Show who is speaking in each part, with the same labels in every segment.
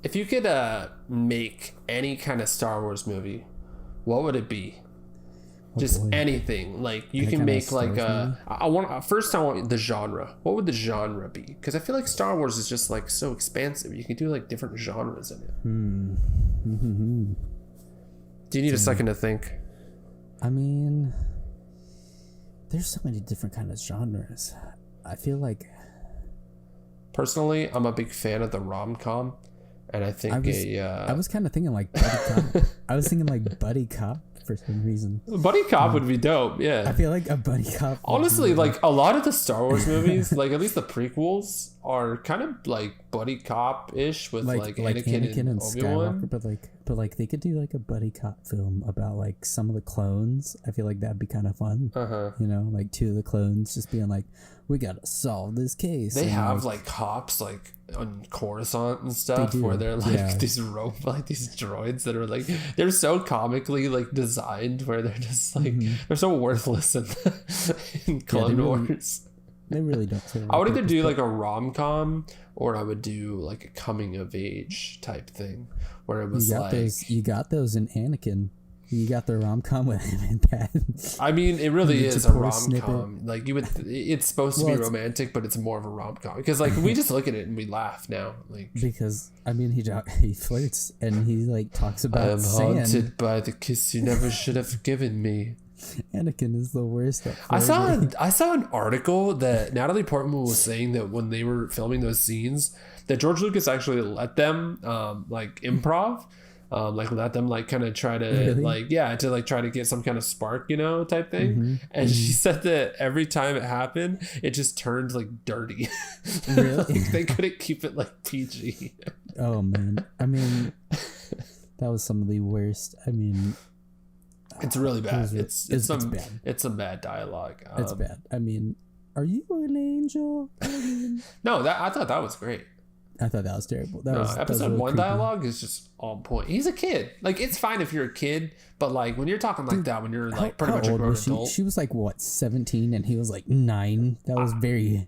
Speaker 1: If you could make any kind of Star Wars movie, what would it be? Just anything. Like you can make like I want the genre. What would the genre be? Because I feel like Star Wars is just like so expansive. You can do like different genres in it. Do you need a second to think?
Speaker 2: I mean, there's so many different kind of genres. I feel like
Speaker 1: personally, I'm a big fan of the rom-com, and I think
Speaker 2: I was kind of thinking like buddy cop. I was thinking like buddy cop for some reason.
Speaker 1: Buddy cop would be dope. Yeah,
Speaker 2: I feel like a buddy cop.
Speaker 1: Honestly, like a lot of the Star Wars movies, like at least the prequels, are kind of like buddy cop ish with like Anakin and Obi-Wan.
Speaker 2: Skywalker, but like they could do like a buddy cop film about like some of the clones. I feel like that'd be kind of fun. You know, like two of the clones just being like, we gotta solve this case.
Speaker 1: They have like cops like on Coruscant and stuff where they're like these droids that are like, they're so comically like designed where they're just like they're so worthless in Clone Wars.
Speaker 2: They really don't.
Speaker 1: I would either do like a rom-com or I would do like a coming of age type thing where it was
Speaker 2: you got those in Anakin. You got the rom-com with him and Pat.
Speaker 1: I mean, it really is a rom-com. Like it's supposed to be romantic, but it's more of a rom-com because like we just look at it and we laugh now. Like because
Speaker 2: I mean he flirts and he like talks about. I am
Speaker 1: haunted by the kiss you never should have given me.
Speaker 2: Anakin is the worst.
Speaker 1: I saw an article that Natalie Portman was saying that when they were filming those scenes, that George Lucas actually let them like improv. Like let them like kind of try to try to get some kind of spark, you know, type thing. And she said that every time it happened, it just turned like dirty. Really? They couldn't keep it like PG.
Speaker 2: Oh man, I mean, that was some of the worst. I mean,
Speaker 1: it's really bad. It's bad. It's some bad dialogue.
Speaker 2: It's bad. I mean, are you an angel?
Speaker 1: No, I thought that was great.
Speaker 2: I thought that was terrible.
Speaker 1: Episode 1 dialogue is just on point. He's a kid. Like, it's fine if you're a kid, but like when you're talking like that, when you're like pretty much a grown adult.
Speaker 2: She was like what, 17, and he was like 9. That was very.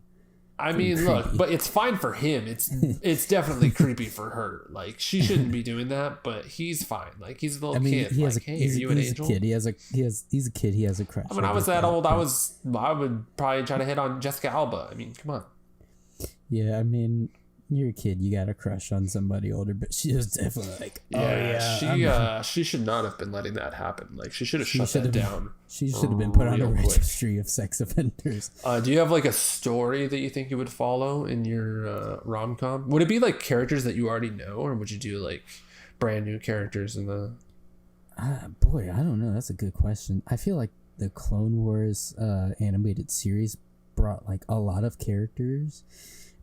Speaker 1: I mean, creepy. Look, but it's fine for him. It's definitely creepy for her. Like, she shouldn't be doing that, but he's fine. Like, he's a little kid. He's a kid.
Speaker 2: He's a kid. He has a crush.
Speaker 1: When I was that old, I would probably try to hit on Jessica Alba. I mean, come on.
Speaker 2: Yeah, I mean, you're a kid, you got a crush on somebody older, but she was definitely like,
Speaker 1: she should not have been letting that happen. Like, she should have shut that down.
Speaker 2: She should have been put on a registry of sex offenders.
Speaker 1: Do you have like a story that you think you would follow in your rom-com? Would it be like characters that you already know, or would you do like brand new characters in the
Speaker 2: boy, I don't know, that's a good question. I feel like the Clone Wars animated series brought like a lot of characters,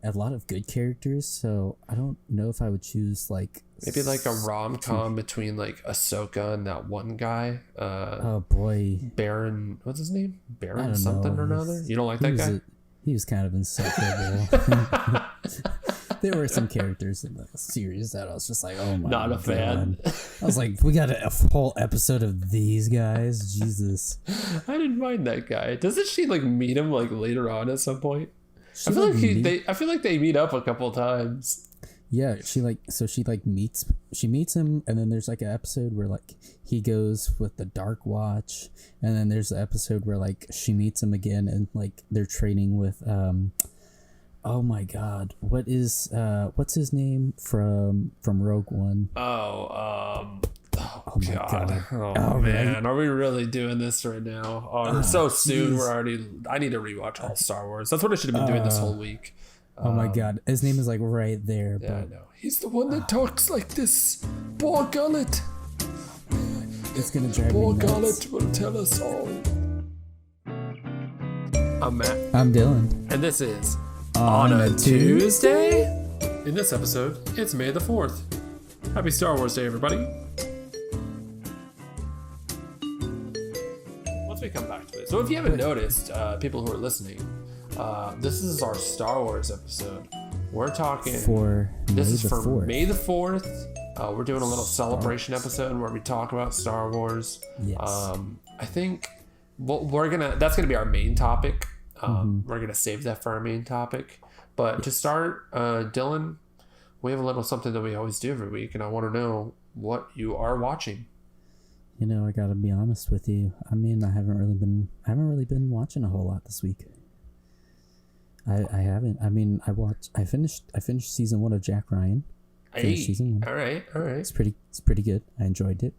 Speaker 2: a lot of good characters, so I don't know if I would choose like
Speaker 1: maybe like a rom-com between like Ahsoka and that one guy.
Speaker 2: Oh boy,
Speaker 1: Baron, what's his name? Baron something or another. You don't like that guy?
Speaker 2: He was kind of insufferable. There were some characters in the series that I was just like, oh my god,
Speaker 1: not a fan.
Speaker 2: I was like, we got a whole episode of these guys. Jesus,
Speaker 1: I didn't mind that guy. Doesn't she like meet him like later on at some point? I feel like they meet up a couple of times.
Speaker 2: Yeah, she meets him, and then there's like an episode where like he goes with the Dark Watch, and then there's an episode where like she meets him again, and like they're training with oh my god, what's his name from Rogue One?
Speaker 1: Oh god. Oh man, are we really doing this right now? We're so soon. I need to rewatch all Star Wars. That's what I should have been doing this whole week.
Speaker 2: Oh my god, his name is like right there.
Speaker 1: Yeah, I know. He's the one that talks like this. Boar Gullet.
Speaker 2: It's gonna drive me nuts.
Speaker 1: Boar Gullet will tell us all. I'm Matt.
Speaker 2: I'm Dylan.
Speaker 1: And this is On a Tuesday? In this episode, it's May the 4th. Happy Star Wars Day, everybody. Once we come back to it. So if you haven't noticed, people who are listening, this is our Star Wars episode. We're talking
Speaker 2: for
Speaker 1: May the 4th. We're doing a little celebration episode where we talk about Star Wars.
Speaker 2: Yes.
Speaker 1: I think that's gonna be our main topic. We're gonna save that for our main topic. But to start, Dylan, we have a little something that we always do every week, and I want to know what you are watching.
Speaker 2: You know, I gotta be honest with you. I mean, I haven't really been watching a whole lot this week. I haven't. I mean, I finished season 1 of Jack Ryan.
Speaker 1: Hey,
Speaker 2: season 1.
Speaker 1: All right.
Speaker 2: It's pretty good. I enjoyed it.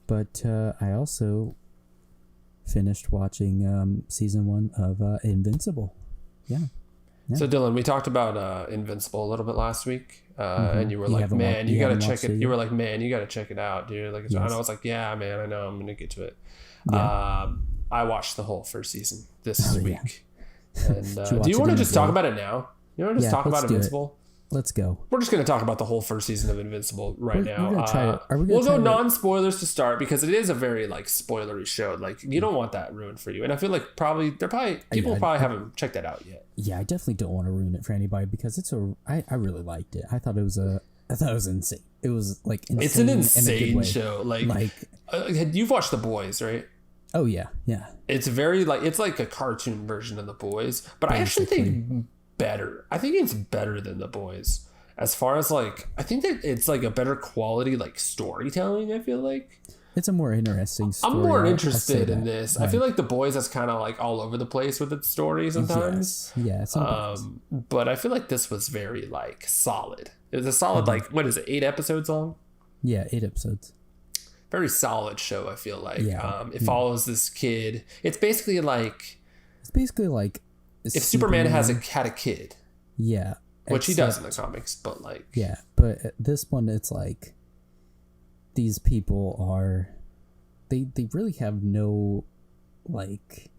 Speaker 2: But I also finished watching season 1 of Invincible. Yeah.
Speaker 1: So Dylan, we talked about Invincible a little bit last week, and you were like, "Man, you gotta check it." You were like, "Man, you gotta check it out, dude." Like, and I was like, "Yeah, man, I know. I'm gonna get to it." Yeah. I watched the whole first season this week. And do you want to just talk about it now? You want to just talk about Invincible?
Speaker 2: Let's go.
Speaker 1: We're just going to talk about the whole first season of Invincible now.
Speaker 2: We'll
Speaker 1: go non-spoilers to start because it is a very like spoilery show. Like you don't want that ruined for you. And I feel like people haven't checked that out yet.
Speaker 2: Yeah, I definitely don't want to ruin it for anybody because I really liked it. I thought it was insane. It was like insane.
Speaker 1: It's an insane show. Like you've watched The Boys, right?
Speaker 2: Oh yeah.
Speaker 1: It's very it's like a cartoon version of The Boys, but basically. I actually think better. I think it's better than The Boys. As far as like, I think that it's like a better quality like storytelling. I feel like
Speaker 2: it's a more interesting story.
Speaker 1: I'm more interested in this. Right. I feel like The Boys is kind of like all over the place with its story sometimes.
Speaker 2: Yes.
Speaker 1: But I feel like this was very like solid. It was a solid like what is it? 8 episodes long?
Speaker 2: Yeah, 8 episodes.
Speaker 1: Very solid show. I feel like it follows this kid. It's basically like if Superman had a kid.
Speaker 2: Yeah.
Speaker 1: Which he does in the comics, but like...
Speaker 2: Yeah, but this one, it's like... These people are... They really have no, like...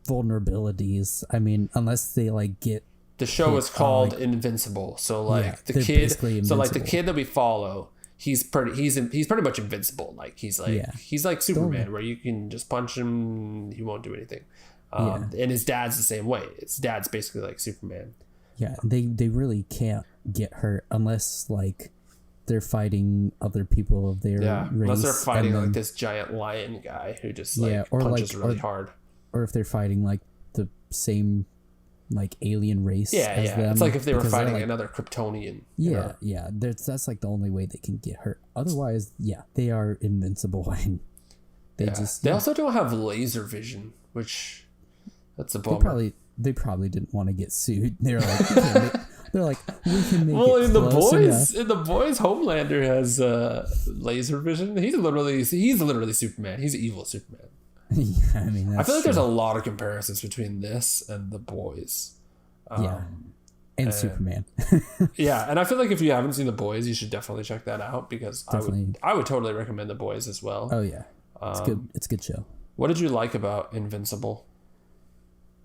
Speaker 2: vulnerabilities. I mean, unless they, like, get...
Speaker 1: The show is called Invincible. So, like, the kid... So, like, the kid that we follow... He's pretty much invincible. Like he's like Superman, where you can just punch him, he won't do anything. And his dad's the same way. His dad's basically like Superman.
Speaker 2: Yeah, they really can't get hurt unless like they're fighting other people of their race.
Speaker 1: Unless they're fighting like this giant lion guy who just punches really hard.
Speaker 2: Or if they're fighting like the same like alien race as them.
Speaker 1: It's like if they were fighting another Kryptonian.
Speaker 2: Yeah. That's like the only way they can get hurt. Otherwise, they are invincible and they
Speaker 1: also don't have laser vision, which that's a bummer.
Speaker 2: They probably didn't want to get sued. They're like we can make it
Speaker 1: in
Speaker 2: close
Speaker 1: the boys Homelander has laser vision. He's literally Superman. He's evil Superman.
Speaker 2: Yeah, I mean,
Speaker 1: I feel like there's a lot of comparisons between this and The Boys.
Speaker 2: And Superman.
Speaker 1: Yeah, and I feel like if you haven't seen The Boys, you should definitely check that out because I would totally recommend The Boys as well.
Speaker 2: Oh yeah, it's good. It's a good show.
Speaker 1: What did you like about Invincible?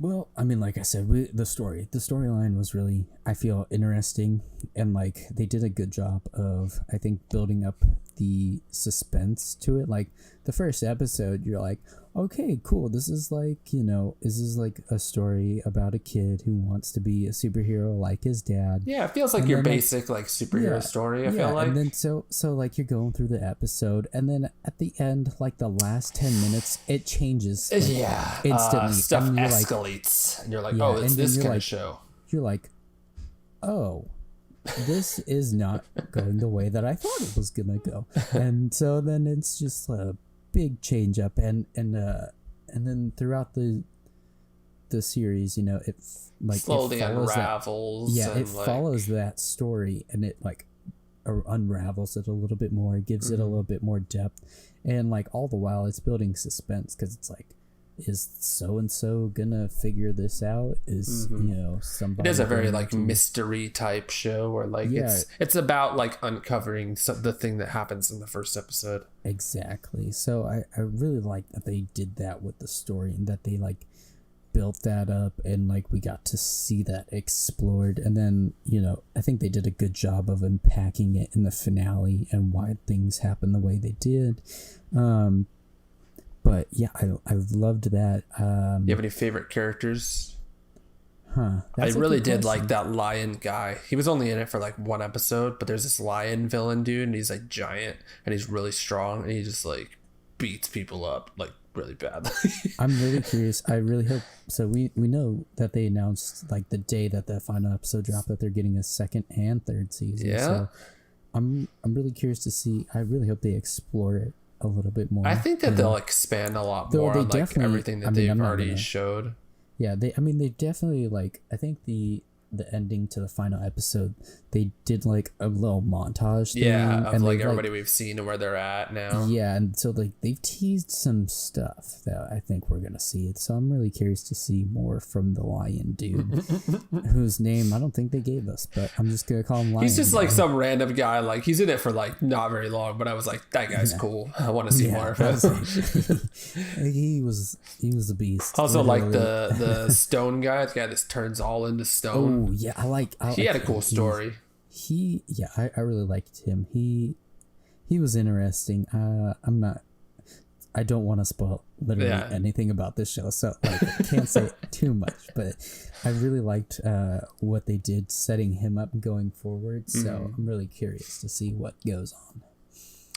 Speaker 2: Well, I mean, like I said, the storyline was really, I feel, interesting, and like they did a good job of, I think, building up the suspense to it. Like the first episode, you're like, okay, cool. This is like, this is like a story about a kid who wants to be a superhero like his dad.
Speaker 1: Yeah, it feels like your basic like superhero story. I feel like,
Speaker 2: and then so like you're going through the episode, and then at the end, like the last 10 minutes, it changes. Like, instantly.
Speaker 1: Stuff escalates, and you're like, oh, it's this kind of show.
Speaker 2: You're like, oh, this is not going the way that I thought it was gonna go, and so then it's just a big change up, and then throughout the series, it like
Speaker 1: slowly unravels.
Speaker 2: It follows that story, and it like unravels it a little bit more. It gives it a little bit more depth, and like all the while it's building suspense because it's like, is so and so gonna figure this out? Is somebody?
Speaker 1: It is a very like mystery type show where like it's about like uncovering the thing that happens in the first episode.
Speaker 2: Exactly. So I really like that they did that with the story, and that they like built that up, and like we got to see that explored, and then I think they did a good job of unpacking it in the finale and why things happened the way they did. But yeah, I loved that.
Speaker 1: You have any favorite characters?
Speaker 2: I
Speaker 1: really did like that lion guy. He was only in it for like 1 episode, but there's this lion villain dude, and he's like giant, and he's really strong, and he just like beats people up like really badly.
Speaker 2: I'm really curious. I really hope so. We know that they announced like the day that the final episode dropped that they're getting a second and third season.
Speaker 1: Yeah.
Speaker 2: So I'm really curious to see. I really hope they explore it a little bit more.
Speaker 1: I think that they'll expand a lot more on like everything that they've already showed.
Speaker 2: Yeah, they definitely like. I think the ending to the final episode, they did like a little montage thing.
Speaker 1: Yeah, of
Speaker 2: and
Speaker 1: like everybody we've seen and where they're at now.
Speaker 2: Yeah, and so like they've teased some stuff that I think we're gonna see. So I'm really curious to see more from the lion dude, whose name I don't think they gave us, but I'm just gonna call him Lion.
Speaker 1: He's just like some random guy. Like he's in it for like not very long, but I was like, that guy's cool. I want to see more of him.
Speaker 2: He was a beast.
Speaker 1: Also,
Speaker 2: literally.
Speaker 1: like the stone guy, the guy that turns all into stone.
Speaker 2: Oh yeah,
Speaker 1: he had a cool story.
Speaker 2: I really liked him. He was interesting. I don't want to spoil literally anything about this show, so like I can't say too much, but I really liked what they did setting him up going forward. So I'm really curious to see what goes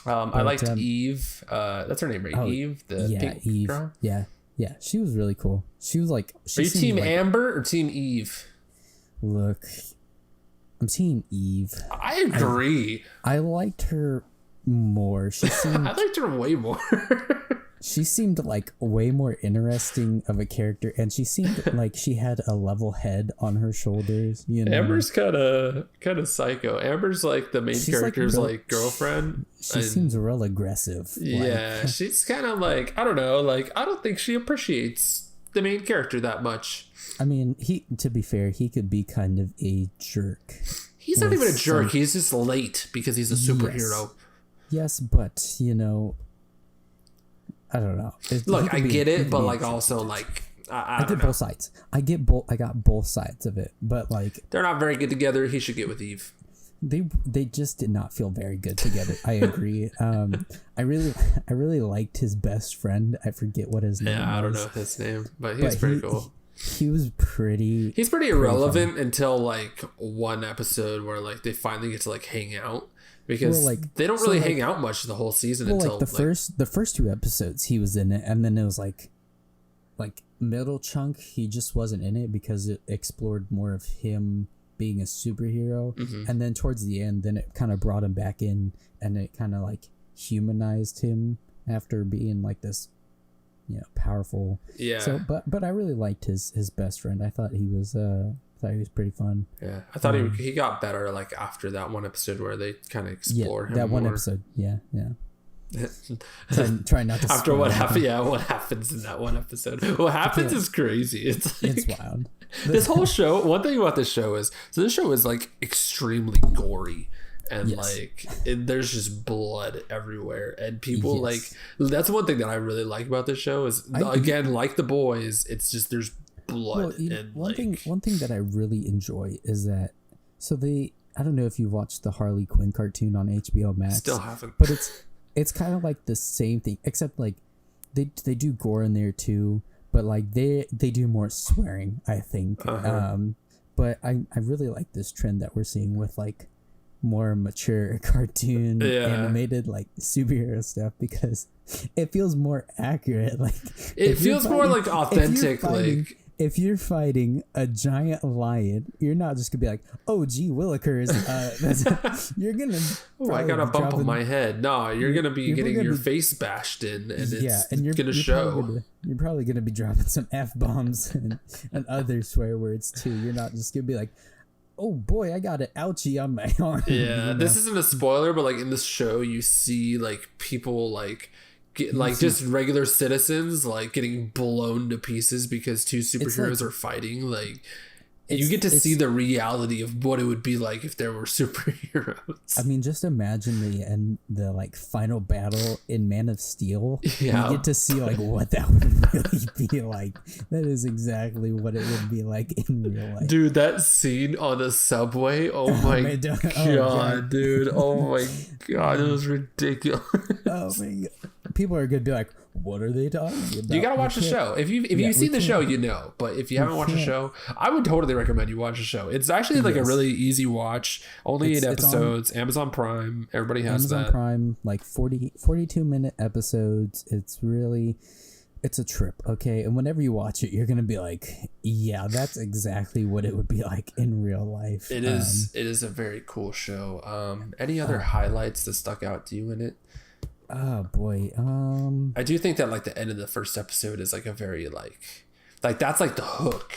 Speaker 2: on.
Speaker 1: I liked Eve. That's her name, right? Eve, the pink
Speaker 2: Eve.
Speaker 1: girl.
Speaker 2: Yeah, she was really cool. She was like.
Speaker 1: Are you Team Amber or Team Eve?
Speaker 2: Look, I'm Team Eve.
Speaker 1: I agree.
Speaker 2: I liked her more. She seemed.
Speaker 1: I liked her way more.
Speaker 2: She seemed like way more interesting of a character, and she seemed like she had a level head on her shoulders. You know,
Speaker 1: Amber's kind of psycho. Amber's like the main character's like girlfriend.
Speaker 2: She seems real aggressive.
Speaker 1: Yeah, she's kind of like, I don't know. Like I don't think she appreciates the main character that much.
Speaker 2: I mean, to be fair, he could be kind of a jerk.
Speaker 1: He's not even a jerk. He's just late because he's a superhero.
Speaker 2: Yes, but you know, I don't know.
Speaker 1: Look, I get it, but like also like I
Speaker 2: get both sides. I got both sides of it, but like
Speaker 1: they're not very good together. He should get with Eve.
Speaker 2: They just did not feel very good together. I agree. I really liked his best friend. I forget what his name was.
Speaker 1: I don't know his name, but he's pretty cool.
Speaker 2: He's pretty
Speaker 1: irrelevant until like one episode where like they finally get to like hang out, because they don't really hang out much the whole season until
Speaker 2: like the first two episodes he was in it, and then it was like middle chunk he just wasn't in it because it explored more of him being a superhero, and then towards the end then it kind of brought him back in, and it kind of like humanized him after being like this, you know, powerful. Yeah. So, but I really liked his best friend. I thought he was pretty fun.
Speaker 1: Yeah, I thought he got better like after that one episode where they kind of explored him.
Speaker 2: That
Speaker 1: more.
Speaker 2: One episode. Yeah. Try not to.
Speaker 1: After what happened, what happens in that one episode? What happens is crazy. It's
Speaker 2: wild.
Speaker 1: This whole show. One thing about this show is, this show is like extremely gory. And there's just blood everywhere, and people like, that's one thing that I really like about this show is, again, like The Boys, it's just there's blood. And
Speaker 2: one thing that I really enjoy is that, I don't know if you watched the Harley Quinn cartoon on HBO Max.
Speaker 1: Still haven't, but
Speaker 2: it's kind of like the same thing, except like they do gore in there too, but like they do more swearing, I think. But I really like this trend that we're seeing with like more mature cartoon animated like superhero stuff, because it feels more accurate. Like
Speaker 1: it feels more like authentic.
Speaker 2: If you're fighting a giant lion, you're not just gonna be like, "Oh, gee willikers," you're gonna.
Speaker 1: I got a bump on my head. No, you're gonna be getting your face bashed in, and it's gonna show.
Speaker 2: You're probably gonna be dropping some F-bombs and other swear words too. You're not just gonna be like, "Oh boy, I got an ouchie on my arm."
Speaker 1: Yeah,
Speaker 2: you know?
Speaker 1: This isn't a spoiler, but like in this show, you see like people like just regular citizens like getting blown to pieces because two superheroes are fighting. Like you get to see the reality of what it would be like if there were superheroes.
Speaker 2: I mean, just imagine the like final battle in Man of Steel. Yeah. You get to see like what that would really be like. That is exactly what it would be like in real life.
Speaker 1: Dude, that scene on the subway. Oh my god, dude. Oh my god, it was ridiculous.
Speaker 2: Oh my god. People are gonna be like, what are they talking about?
Speaker 1: You gotta watch the show. If you've seen the show, you know. But if you haven't watched the show, I would totally recommend you watch the show. It's actually like a really easy watch. Only 8 episodes. Amazon Prime. Everybody has
Speaker 2: Amazon Prime, like 42-minute episodes. It's really it's a trip, okay? And whenever you watch it, you're gonna be like, yeah, that's exactly what it would be like in real life.
Speaker 1: It is a very cool show. Any other highlights that stuck out to you in it?
Speaker 2: Oh boy.
Speaker 1: I do think that like the end of the first episode is like a very like that's like the hook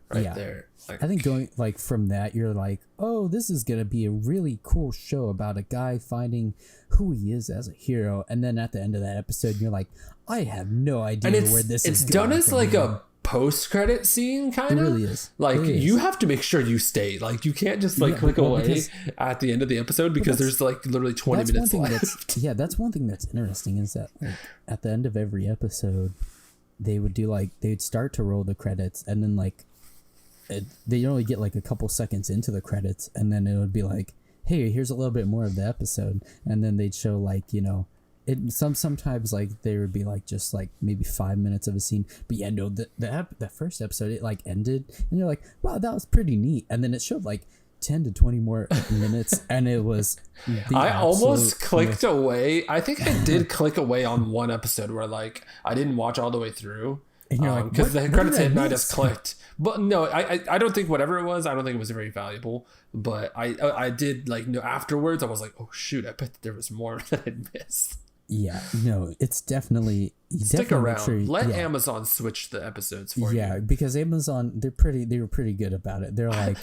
Speaker 1: right there. Like,
Speaker 2: I think going like from that, you're like, oh, this is gonna be a really cool show about a guy finding who he is as a hero, and then at the end of that episode, you're like, I have no idea where this is going. It's
Speaker 1: done as like a post-credit scene, kind of.
Speaker 2: It really is.
Speaker 1: Like you have to make sure you stay. Like you can't just like click away at the end of the episode because there's like literally 20 minutes left.
Speaker 2: That's one thing that's interesting is that like at the end of every episode, they would do like they'd start to roll the credits, and then like they only get like a couple seconds into the credits, and then it would be like, hey, here's a little bit more of the episode, and then they'd show like, you know, it sometimes like there would be like just like maybe 5 minutes of a scene, but yeah, no, the first episode it like ended, and you're like, wow, that was pretty neat, and then it showed like 10 to 20 more minutes, and it was
Speaker 1: I almost clicked away. I think I did click away on one episode where like I didn't watch all the way through.
Speaker 2: And you're like,
Speaker 1: because the credits hit and I just clicked. But no, I don't think whatever it was, I don't think it was very valuable. But I did like afterwards, I was like, oh shoot, I bet that there was more that I missed.
Speaker 2: Yeah, no, it's definitely
Speaker 1: stick around. Let Amazon switch the episodes for you.
Speaker 2: Yeah, because Amazon they were pretty good about it. They're like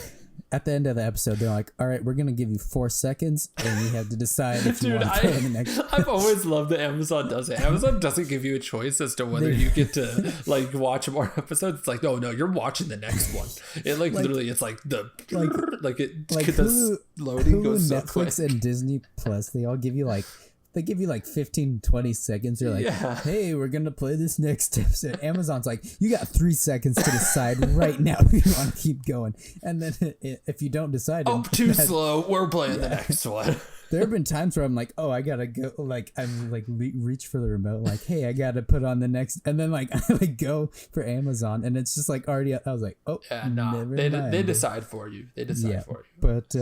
Speaker 2: at the end of the episode, they're like, all right, we're going to give you 4 seconds and you have to decide if you want to play the next.
Speaker 1: I've always loved that Amazon does it. Amazon doesn't give you a choice as to whether you get to like watch more episodes. It's like, oh no, you're watching the next one. It like literally, it's like the, like it,
Speaker 2: like
Speaker 1: the loading goes so quick.
Speaker 2: Netflix and Disney Plus, they all give you like, they give you like 15, 20 seconds. They're like, hey, we're going to play this next episode. Amazon's like, you got 3 seconds to decide right now if you want to keep going. And then if you don't decide...
Speaker 1: Oh, too slow. We're playing the next one.
Speaker 2: There have been times where I'm like, oh, I got to go. Like, I'm like, reach for the remote. Like, hey, I got to put on the next... And then like, I like go for Amazon. And it's just like already... I was like, oh,
Speaker 1: yeah, no. They decide for you. They decide for you.
Speaker 2: But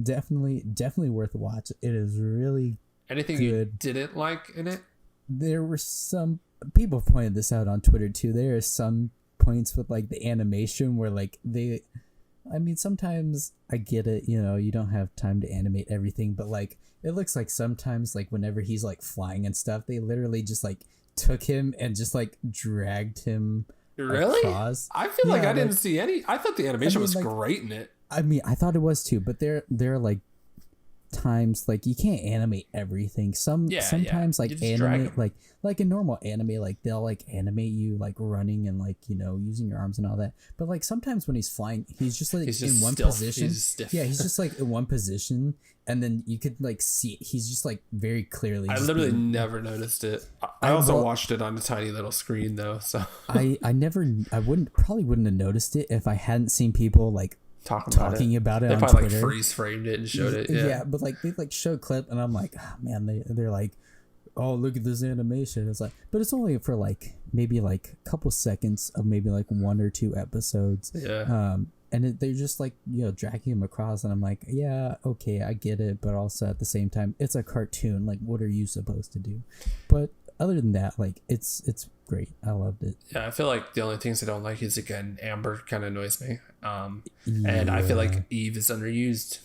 Speaker 2: definitely worth a watch. It is really...
Speaker 1: Anything
Speaker 2: good.
Speaker 1: You didn't like in it?
Speaker 2: There were some people pointed this out on Twitter too. There are some points with like the animation where like sometimes I get it, you know, you don't have time to animate everything, but like it looks like sometimes like whenever he's like flying and stuff, they literally just like took him and just like dragged him.
Speaker 1: Really?
Speaker 2: Across.
Speaker 1: I feel like I didn't see any. I thought the animation was like, great in it.
Speaker 2: I mean, I thought it was too, but there are like times like you can't animate everything. Sometimes like animate like a normal anime, like they'll like animate you like running and like, you know, using your arms and all that, but like sometimes when he's flying he's just like in one position. He's just like in one position, and then you could like see he's just like very clearly.
Speaker 1: I literally never noticed it. I also watched it on a tiny little screen though, so
Speaker 2: I wouldn't have noticed it if I hadn't seen people like talking about it. They
Speaker 1: probably like freeze framed it and showed it.
Speaker 2: Yeah, but like they like show a clip, and I'm like, oh, man, they're like, oh, look at this animation. It's like, but it's only for like maybe like a couple seconds of maybe like 1 or 2 episodes.
Speaker 1: Yeah.
Speaker 2: And they're just like, you know, dragging him across, and I'm like, yeah, okay, I get it, but also at the same time, it's a cartoon. Like, what are you supposed to do? But other than that, like, it's great. I loved it.
Speaker 1: Yeah, I feel like the only things I don't like is, again, Amber kind of annoys me. And I feel like Eve is underused.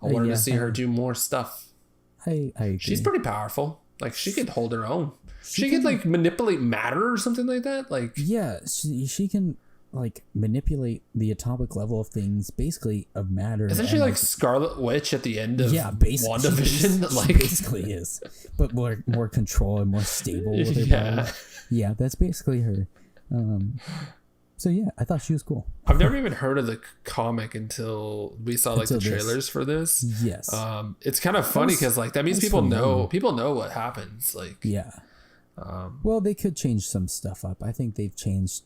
Speaker 1: I wanted to see her do more stuff.
Speaker 2: I agree.
Speaker 1: She's pretty powerful. Like, she could hold her own. She could like manipulate matter or something like that. Like,
Speaker 2: yeah, she can like manipulate the atomic level of things, basically of matter.
Speaker 1: Isn't she like Scarlet Witch at the end of WandaVision?
Speaker 2: Like, basically is, but more control and more stable with her power. Yeah, that's basically her. So yeah, I thought she was cool.
Speaker 1: I've never even heard of the comic until we saw like the trailers for this.
Speaker 2: Yes.
Speaker 1: It's kind of funny because like that means people know what happens. Like,
Speaker 2: yeah. Well, they could change some stuff up. I think they've changed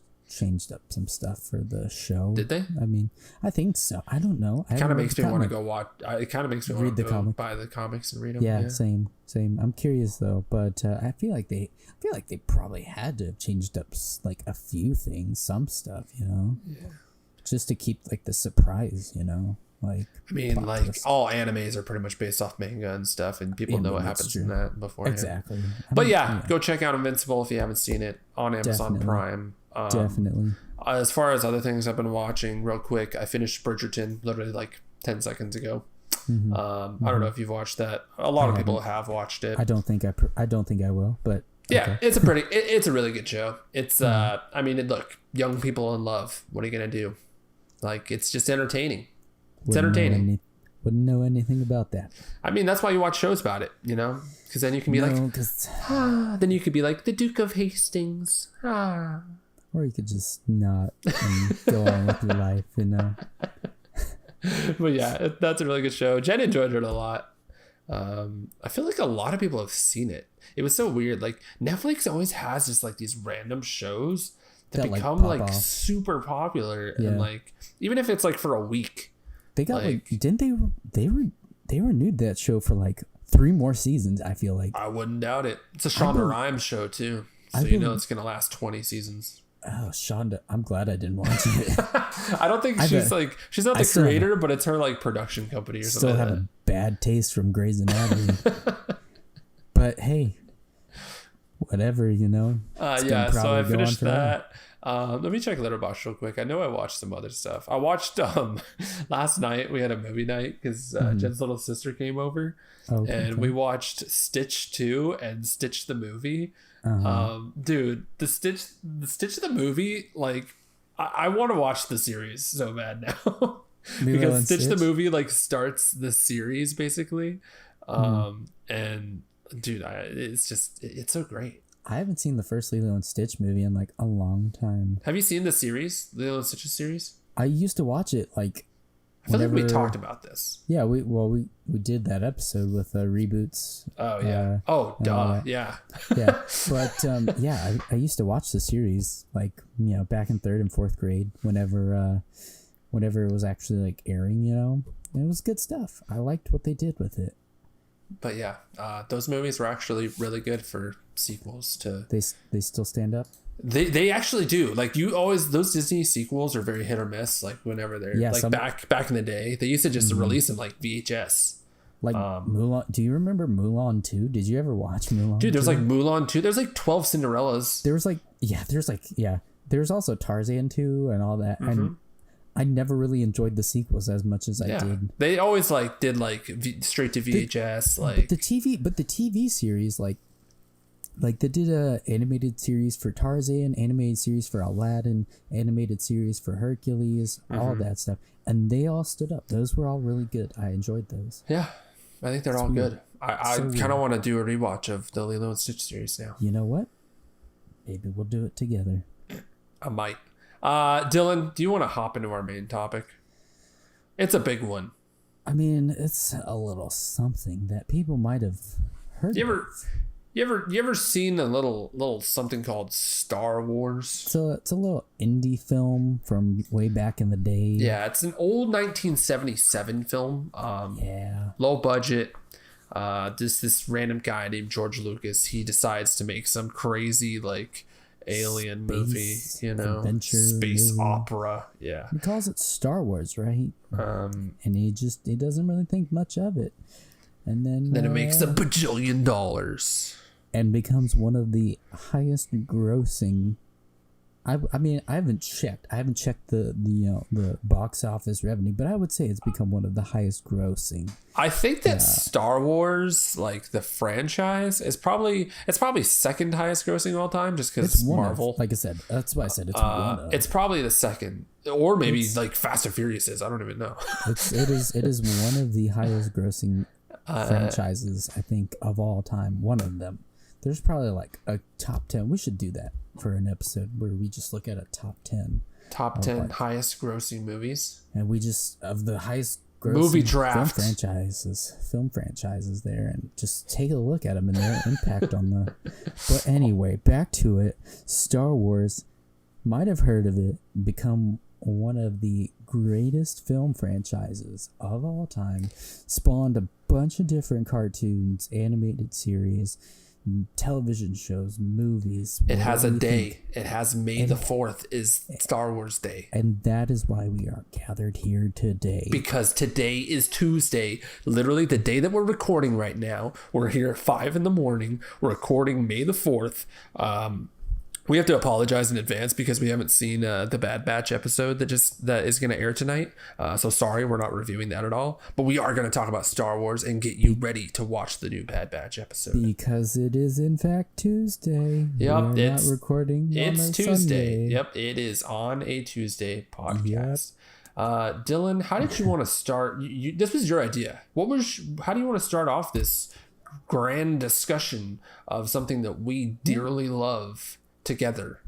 Speaker 2: up some stuff for the show.
Speaker 1: Did they?
Speaker 2: I mean, I think so. I don't know.
Speaker 1: It kind of makes me want to go watch. It kind of makes me want to go buy the comics and read them.
Speaker 2: Yeah, same. I'm curious though, but I feel like they probably had to have changed up like a few things, some stuff, you know, just to keep like the surprise, you know. Like,
Speaker 1: I mean,
Speaker 2: plot
Speaker 1: like
Speaker 2: twist.
Speaker 1: all animes are pretty much based off manga and stuff, and people know what happens in that beforehand.
Speaker 2: Exactly.
Speaker 1: But yeah, go check out Invincible if you haven't seen it on Amazon
Speaker 2: Definitely.
Speaker 1: Prime.
Speaker 2: Definitely.
Speaker 1: As far as other things I've been watching, real quick, I finished Bridgerton literally like 10 seconds ago. I don't know if you've watched that. A lot of people have watched it.
Speaker 2: I don't think I will, but
Speaker 1: yeah, it's a really good show. It's I mean, look, young people in love. What are you gonna do? Like, it's just entertaining. It's entertaining.
Speaker 2: Wouldn't know anything about that.
Speaker 1: I mean, that's why you watch shows about it, you know, because then you can be then you could be like the Duke of Hastings.
Speaker 2: Or you could just not and go on with your life, you know.
Speaker 1: But yeah, that's a really good show. Jen enjoyed it a lot. I feel like a lot of people have seen it. It was so weird. Like, Netflix always has just like these random shows that become like super popular, and like, even if it's like for a week.
Speaker 2: They got like didn't they renewed that show for like 3 more seasons, I feel like.
Speaker 1: I wouldn't doubt it. It's a Shonda Rhimes show too. So you know it's gonna last 20 seasons.
Speaker 2: Oh, Shonda, I'm glad I didn't watch it.
Speaker 1: I don't think she's not the creator, but it's her like production company or something.
Speaker 2: Still have a bad taste from Grey's Anatomy. But hey, whatever, you know.
Speaker 1: Yeah, so I finished that. Let me check Letterboxd real quick. I know I watched some other stuff. I watched last night we had a movie night because Jen's little sister came over, and we watched Stitch 2 and Stitch the movie. Dude, the Stitch the movie, like, I want to watch the series so bad now. Because Stitch the movie like starts the series basically. And dude, it's so great.
Speaker 2: I haven't seen the first Lilo and Stitch movie in like a long time.
Speaker 1: Have you seen the series, Lilo and Stitch's series?
Speaker 2: I used to watch it like.
Speaker 1: I feel like we talked about this.
Speaker 2: Yeah, we did that episode with reboots.
Speaker 1: Oh yeah. Yeah.
Speaker 2: Yeah, but yeah, I used to watch the series like, you know, back in 3rd and 4th grade whenever it was actually like airing, you know. And it was good stuff. I liked what they did with it.
Speaker 1: But yeah, those movies were actually really good for sequels to.
Speaker 2: They still stand up.
Speaker 1: They actually do. Like, you always, those Disney sequels are very hit or miss. Like, whenever they're back in the day, they used to just release them like VHS.
Speaker 2: Like Mulan. Do you remember Mulan 2? Did you ever watch Mulan?
Speaker 1: Dude, there's like Mulan 2. There's like 12 Cinderellas.
Speaker 2: There's also Tarzan 2 and all that. And I never really enjoyed the sequels as much as I did.
Speaker 1: They always like did like straight to VHS. But
Speaker 2: the TV series, like they did a animated series for Tarzan, animated series for Aladdin, animated series for Hercules, all that stuff, and they all stood up. Those were all really good. I enjoyed those.
Speaker 1: Yeah, I think they're all good. I kind of want to do a rewatch of the Lilo and Stitch series now.
Speaker 2: You know what? Maybe we'll do it together.
Speaker 1: I might. Dylan, do you want to hop into our main topic? It's a big one.
Speaker 2: I mean, it's a little something that people might have heard of.
Speaker 1: You ever seen a little something called Star Wars?
Speaker 2: So it's a little indie film from way back in the day.
Speaker 1: Yeah, it's an old 1977 film. Low budget. This random guy named George Lucas, he decides to make some crazy like alien movie, you know, space movie. Opera. Yeah,
Speaker 2: he calls it Star Wars, right? And he doesn't really think much of it, and then
Speaker 1: it makes $1 bajillion
Speaker 2: and becomes one of the highest grossing. I mean, I haven't checked the box office revenue, but I would say it's become one of the highest grossing.
Speaker 1: I think that Star Wars, like the franchise, is probably second highest grossing of all time, just because Marvel.
Speaker 2: Like I said, that's why I said it's one of.
Speaker 1: It's probably the second, or maybe like Fast and Furious is. I don't even know.
Speaker 2: It is one of the highest grossing franchises, I think, of all time. One of them. There's probably like a top 10. We should do that for an episode where we just look at a top 10.
Speaker 1: Top 10 highest grossing movies.
Speaker 2: And we just, of the highest grossing
Speaker 1: movie draft
Speaker 2: film franchises there, and just take a look at them and their impact on the. But anyway, back to it. Star Wars, might have heard of it, become one of the greatest film franchises of all time. Spawned a bunch of different cartoons, animated series, television shows, movies.
Speaker 1: It has a day.
Speaker 2: Think.
Speaker 1: It has May the 4th is Star Wars Day.
Speaker 2: And that is why we are gathered here today.
Speaker 1: Because today is Tuesday, literally the day that we're recording right now. We're here at 5 a.m. We're recording May the 4th. We have to apologize in advance because we haven't seen the Bad Batch episode that is going to air tonight. So sorry, we're not reviewing that at all. But we are going to talk about Star Wars and get you ready to watch the new Bad Batch episode.
Speaker 2: Because it is in fact Tuesday.
Speaker 1: Yep,
Speaker 2: we're not recording.
Speaker 1: It's Tuesday.
Speaker 2: Sunday.
Speaker 1: Yep, it is on a Tuesday podcast. Yep. Dylan, how did you want to start? This was your idea. How do you want to start off this grand discussion of something that we dearly love together?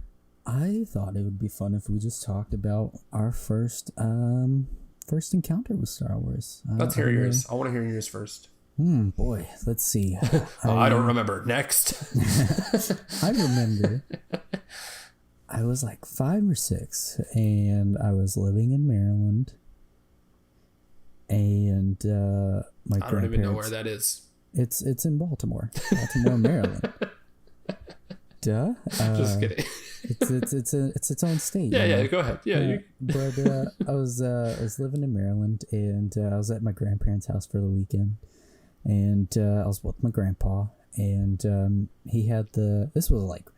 Speaker 2: I thought it would be fun if we just talked about our first encounter with Star Wars.
Speaker 1: Let's hear yours. I want to hear yours first.
Speaker 2: Boy, let's see.
Speaker 1: I don't remember. Next.
Speaker 2: I remember I was like 5 or 6 and I was living in Maryland, and my
Speaker 1: I don't even know where that is.
Speaker 2: It's in Baltimore, Maryland. Duh.
Speaker 1: Just kidding.
Speaker 2: It's its own state.
Speaker 1: Yeah, go ahead.
Speaker 2: But I was living in Maryland, and I was at my grandparents' house for the weekend, and I was with my grandpa, and he had this was like,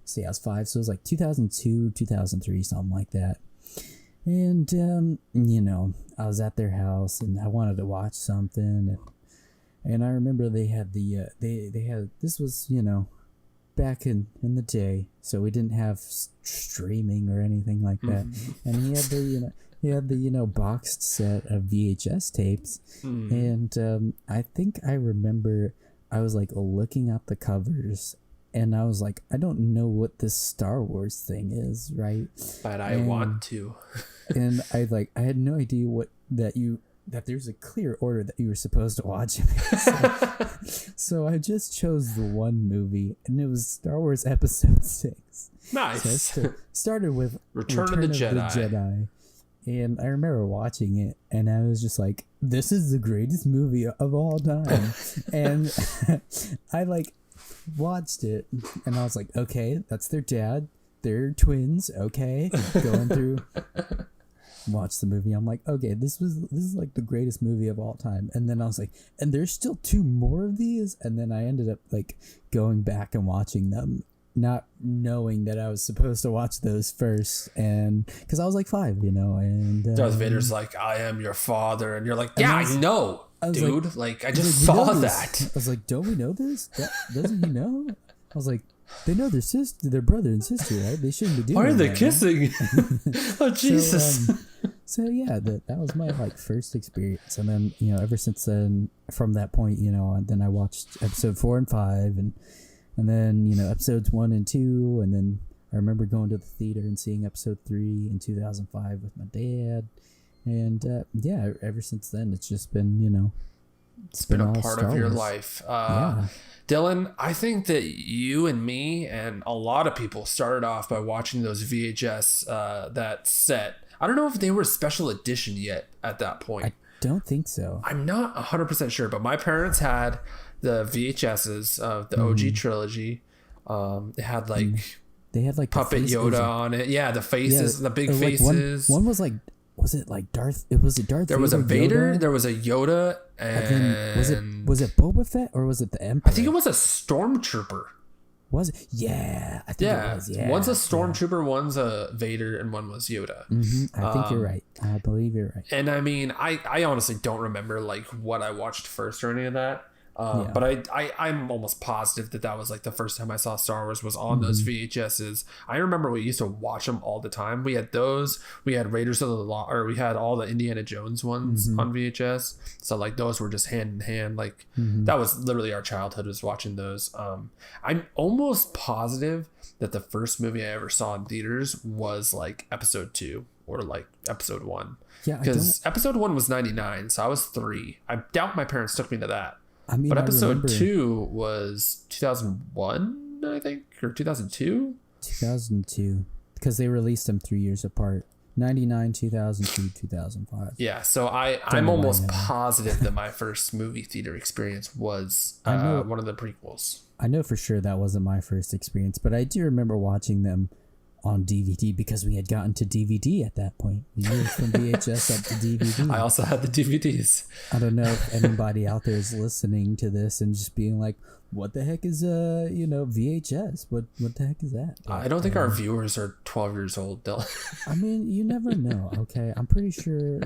Speaker 2: see, I was 5, so it was like 2002, 2003, something like that. And I was at their house, and I wanted to watch something, and I remember they had this was back in the day, so we didn't have streaming or anything like that. And he had the boxed set of VHS tapes. And I think I remember I was like looking at the covers, and I was like, I don't know what this Star Wars thing is, right?
Speaker 1: But I want to.
Speaker 2: And I had no idea that there's a clear order that you were supposed to watch. So I just chose the one movie, and it was Star Wars Episode 6.
Speaker 1: Nice.
Speaker 2: So I started with
Speaker 1: Return of the Jedi.
Speaker 2: And I remember watching it, and I was just like, this is the greatest movie of all time. And I watched it, and I was like, okay, that's their dad. They're twins. Okay. Going through... watch the movie. I'm like, okay, this is like the greatest movie of all time. And then I was like, and there's still 2 more of these. And then I ended up going back and watching them, not knowing that I was supposed to watch those first, and because I was like 5, and
Speaker 1: Darth Vader's like, I am your father, and you're like, yeah, I know, dude. I just saw that.
Speaker 2: I was like, don't we know this? Doesn't he know? I was like, they know their brother and sister, right? They shouldn't be doing.
Speaker 1: Why are they
Speaker 2: that,
Speaker 1: kissing? Right? Oh Jesus!
Speaker 2: So yeah, that was my first experience, and then ever since then, from that point, then I watched episode 4 and 5, and then episodes 1 and 2, and then I remember going to the theater and seeing episode 3 in 2005 with my dad, and ever since then it's just been
Speaker 1: it's been a part of your life.
Speaker 2: Yeah.
Speaker 1: Dylan, I think that you and me and a lot of people started off by watching those VHS that set. I don't know if they were special edition yet at that point.
Speaker 2: I don't think so.
Speaker 1: I'm not 100% sure, but my parents had the VHSs of the OG trilogy. It had
Speaker 2: they had
Speaker 1: Puppet Yoda on it. Yeah, the faces, the big faces.
Speaker 2: One was was it Darth? Was it Darth?
Speaker 1: There was a Vader.
Speaker 2: Yoda?
Speaker 1: There was a Yoda, and
Speaker 2: then was it Boba Fett or was it the Emperor?
Speaker 1: I think it was a Stormtrooper.
Speaker 2: Was it? Yeah, I think it was. Yeah,
Speaker 1: one's a Stormtrooper, one's a Vader, and one was Yoda.
Speaker 2: I think you're right. I believe you're right.
Speaker 1: And I mean, I honestly don't remember what I watched first or any of that. But I'm almost positive that was the first time I saw Star Wars was on those VHSs. I remember we used to watch them all the time. We had those. We had Raiders of the Lost, or we had all the Indiana Jones ones on VHS. So those were just hand in hand. That was literally our childhood, was watching those. I'm almost positive that the first movie I ever saw in theaters was episode 2 or episode 1. Yeah, because episode 1 was 99, so I was 3. I doubt my parents took me to that. But episode 2 was 2001, I think, or 2002?
Speaker 2: 2002, because they released them 3 years apart. 99, 2002, 2005.
Speaker 1: Yeah, so I'm almost positive that my first movie theater experience was one of the prequels.
Speaker 2: I know for sure that wasn't my first experience, but I do remember watching them on DVD because we had gotten to DVD at that point. We moved from VHS up to DVD.
Speaker 1: I also had the DVDs.
Speaker 2: I don't know if anybody out there is listening to this and just being like, what the heck is VHS? What the heck is that?
Speaker 1: I don't think our viewers are 12 years old, Dylan.
Speaker 2: I mean, you never know, okay? I'm pretty sure,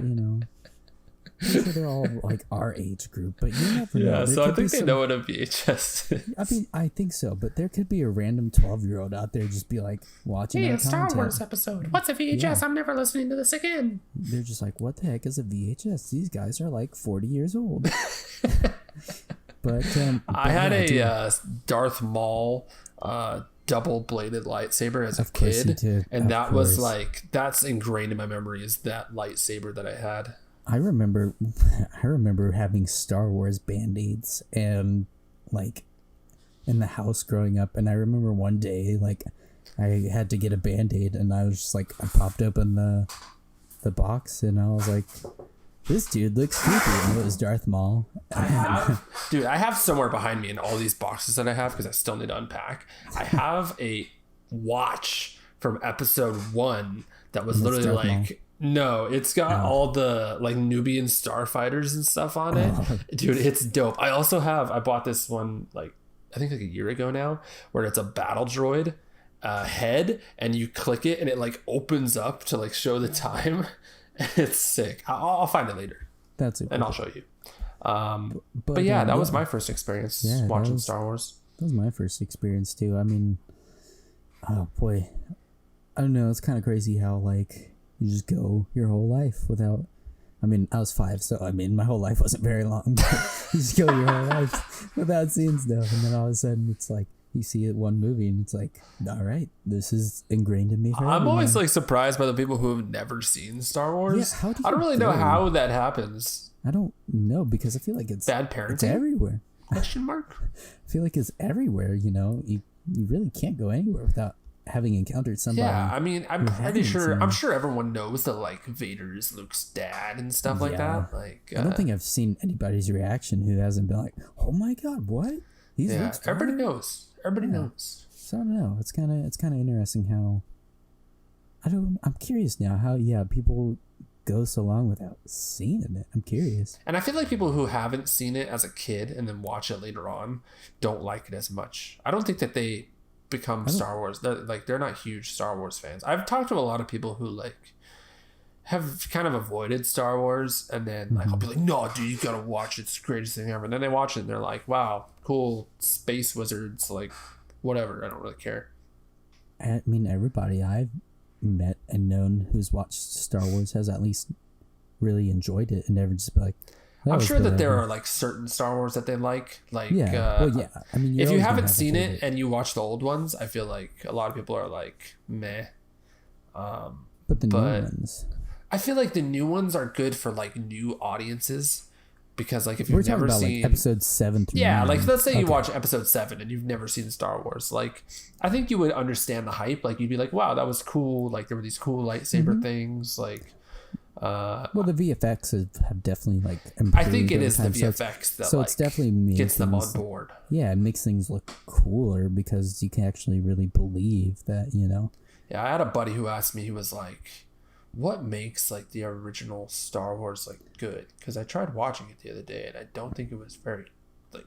Speaker 2: they're all like our age group, but you never know.
Speaker 1: Yeah, so I think they know what a VHS is.
Speaker 2: I mean, I think so, but there could be a random 12-year-old out there just be like watching
Speaker 1: hey,
Speaker 2: our
Speaker 1: a Star
Speaker 2: content.
Speaker 1: Wars episode. What's a VHS? Yeah. I'm never listening to this again.
Speaker 2: They're just like, what the heck is a VHS? These guys are like 40 years old. But
Speaker 1: I had a Darth Maul double-bladed lightsaber as a kid, and that was like, that's ingrained in my memory, is that lightsaber that I had.
Speaker 2: I remember having Star Wars Band-Aids and like in the house growing up, and I remember one day like I had to get a Band-Aid, and I was just like, I popped open the box, and I was like, this dude looks creepy, and it was Darth Maul.
Speaker 1: I have somewhere behind me in all these boxes that I have, because I still need to unpack. I have a watch from episode 1 that was literally like Maul. No, it's got all the like Nubian starfighters and stuff on it. Dude, it's dope. I bought this one like I think like a year ago now, where it's a battle droid head, and you click it and it like opens up to like show the time. It's sick. I'll find it later.
Speaker 2: That's it.
Speaker 1: And I'll show you. But yeah, that was my first experience watching Star Wars.
Speaker 2: That was my first experience too. I mean, oh boy, I don't know. It's kind of crazy how like you just go your whole life without. I mean, I was 5, so I mean, my whole life wasn't very long. But you just go your whole life without seeing stuff, and then all of a sudden it's like you see it one movie, and it's like, all right, this is ingrained in me forever.
Speaker 1: I'm always like surprised by the people who have never seen Star Wars.
Speaker 2: Yeah,
Speaker 1: I don't really know how that happens.
Speaker 2: I don't know, because I feel like it's
Speaker 1: bad parenting.
Speaker 2: It's everywhere.
Speaker 1: Question mark?
Speaker 2: I feel like it's everywhere. You really can't go anywhere without having encountered somebody.
Speaker 1: Yeah, I mean, I'm pretty sure. I'm sure everyone knows that like Vader is Luke's dad and stuff like that. Like,
Speaker 2: I don't think I've seen anybody's reaction who hasn't been like, "Oh my god, what?"
Speaker 1: Everybody knows. Everybody knows.
Speaker 2: So I don't know. It's kind of interesting how. I'm curious now how people go so long without seeing it. I'm curious.
Speaker 1: And I feel like people who haven't seen it as a kid and then watch it later on don't like it as much. I don't think that they become Star Wars. They're not huge Star Wars fans. I've talked to a lot of people who like have kind of avoided Star Wars, and then like I'll be like, no, dude, you gotta watch it. It's the greatest thing ever. And then they watch it and they're like, wow, cool space wizards, like whatever. I don't really care.
Speaker 2: I mean, everybody I've met and known who's watched Star Wars has at least really enjoyed it and never just be like,
Speaker 1: I'm sure that there are like certain Star Wars that they like. Like,
Speaker 2: I mean,
Speaker 1: if you haven't seen it and you watch the old ones, I feel like a lot of people are like, meh.
Speaker 2: But the new ones,
Speaker 1: I feel like the new ones are good for like new audiences, because like if you've never seen
Speaker 2: like episode 7 through 9.
Speaker 1: Like let's say you watch episode 7 and you've never seen Star Wars, like I think you would understand the hype. Like you'd be like, wow, that was cool. Like there were these cool lightsaber things. Like,
Speaker 2: well, the VFX have definitely like improved.
Speaker 1: I think it is the VFX that
Speaker 2: it's definitely
Speaker 1: gets them on board.
Speaker 2: Yeah, it makes things look cooler because you can actually really believe that,
Speaker 1: Yeah, I had a buddy who asked me, he was like, what makes like the original Star Wars like good? Because I tried watching it the other day and I don't think it was very like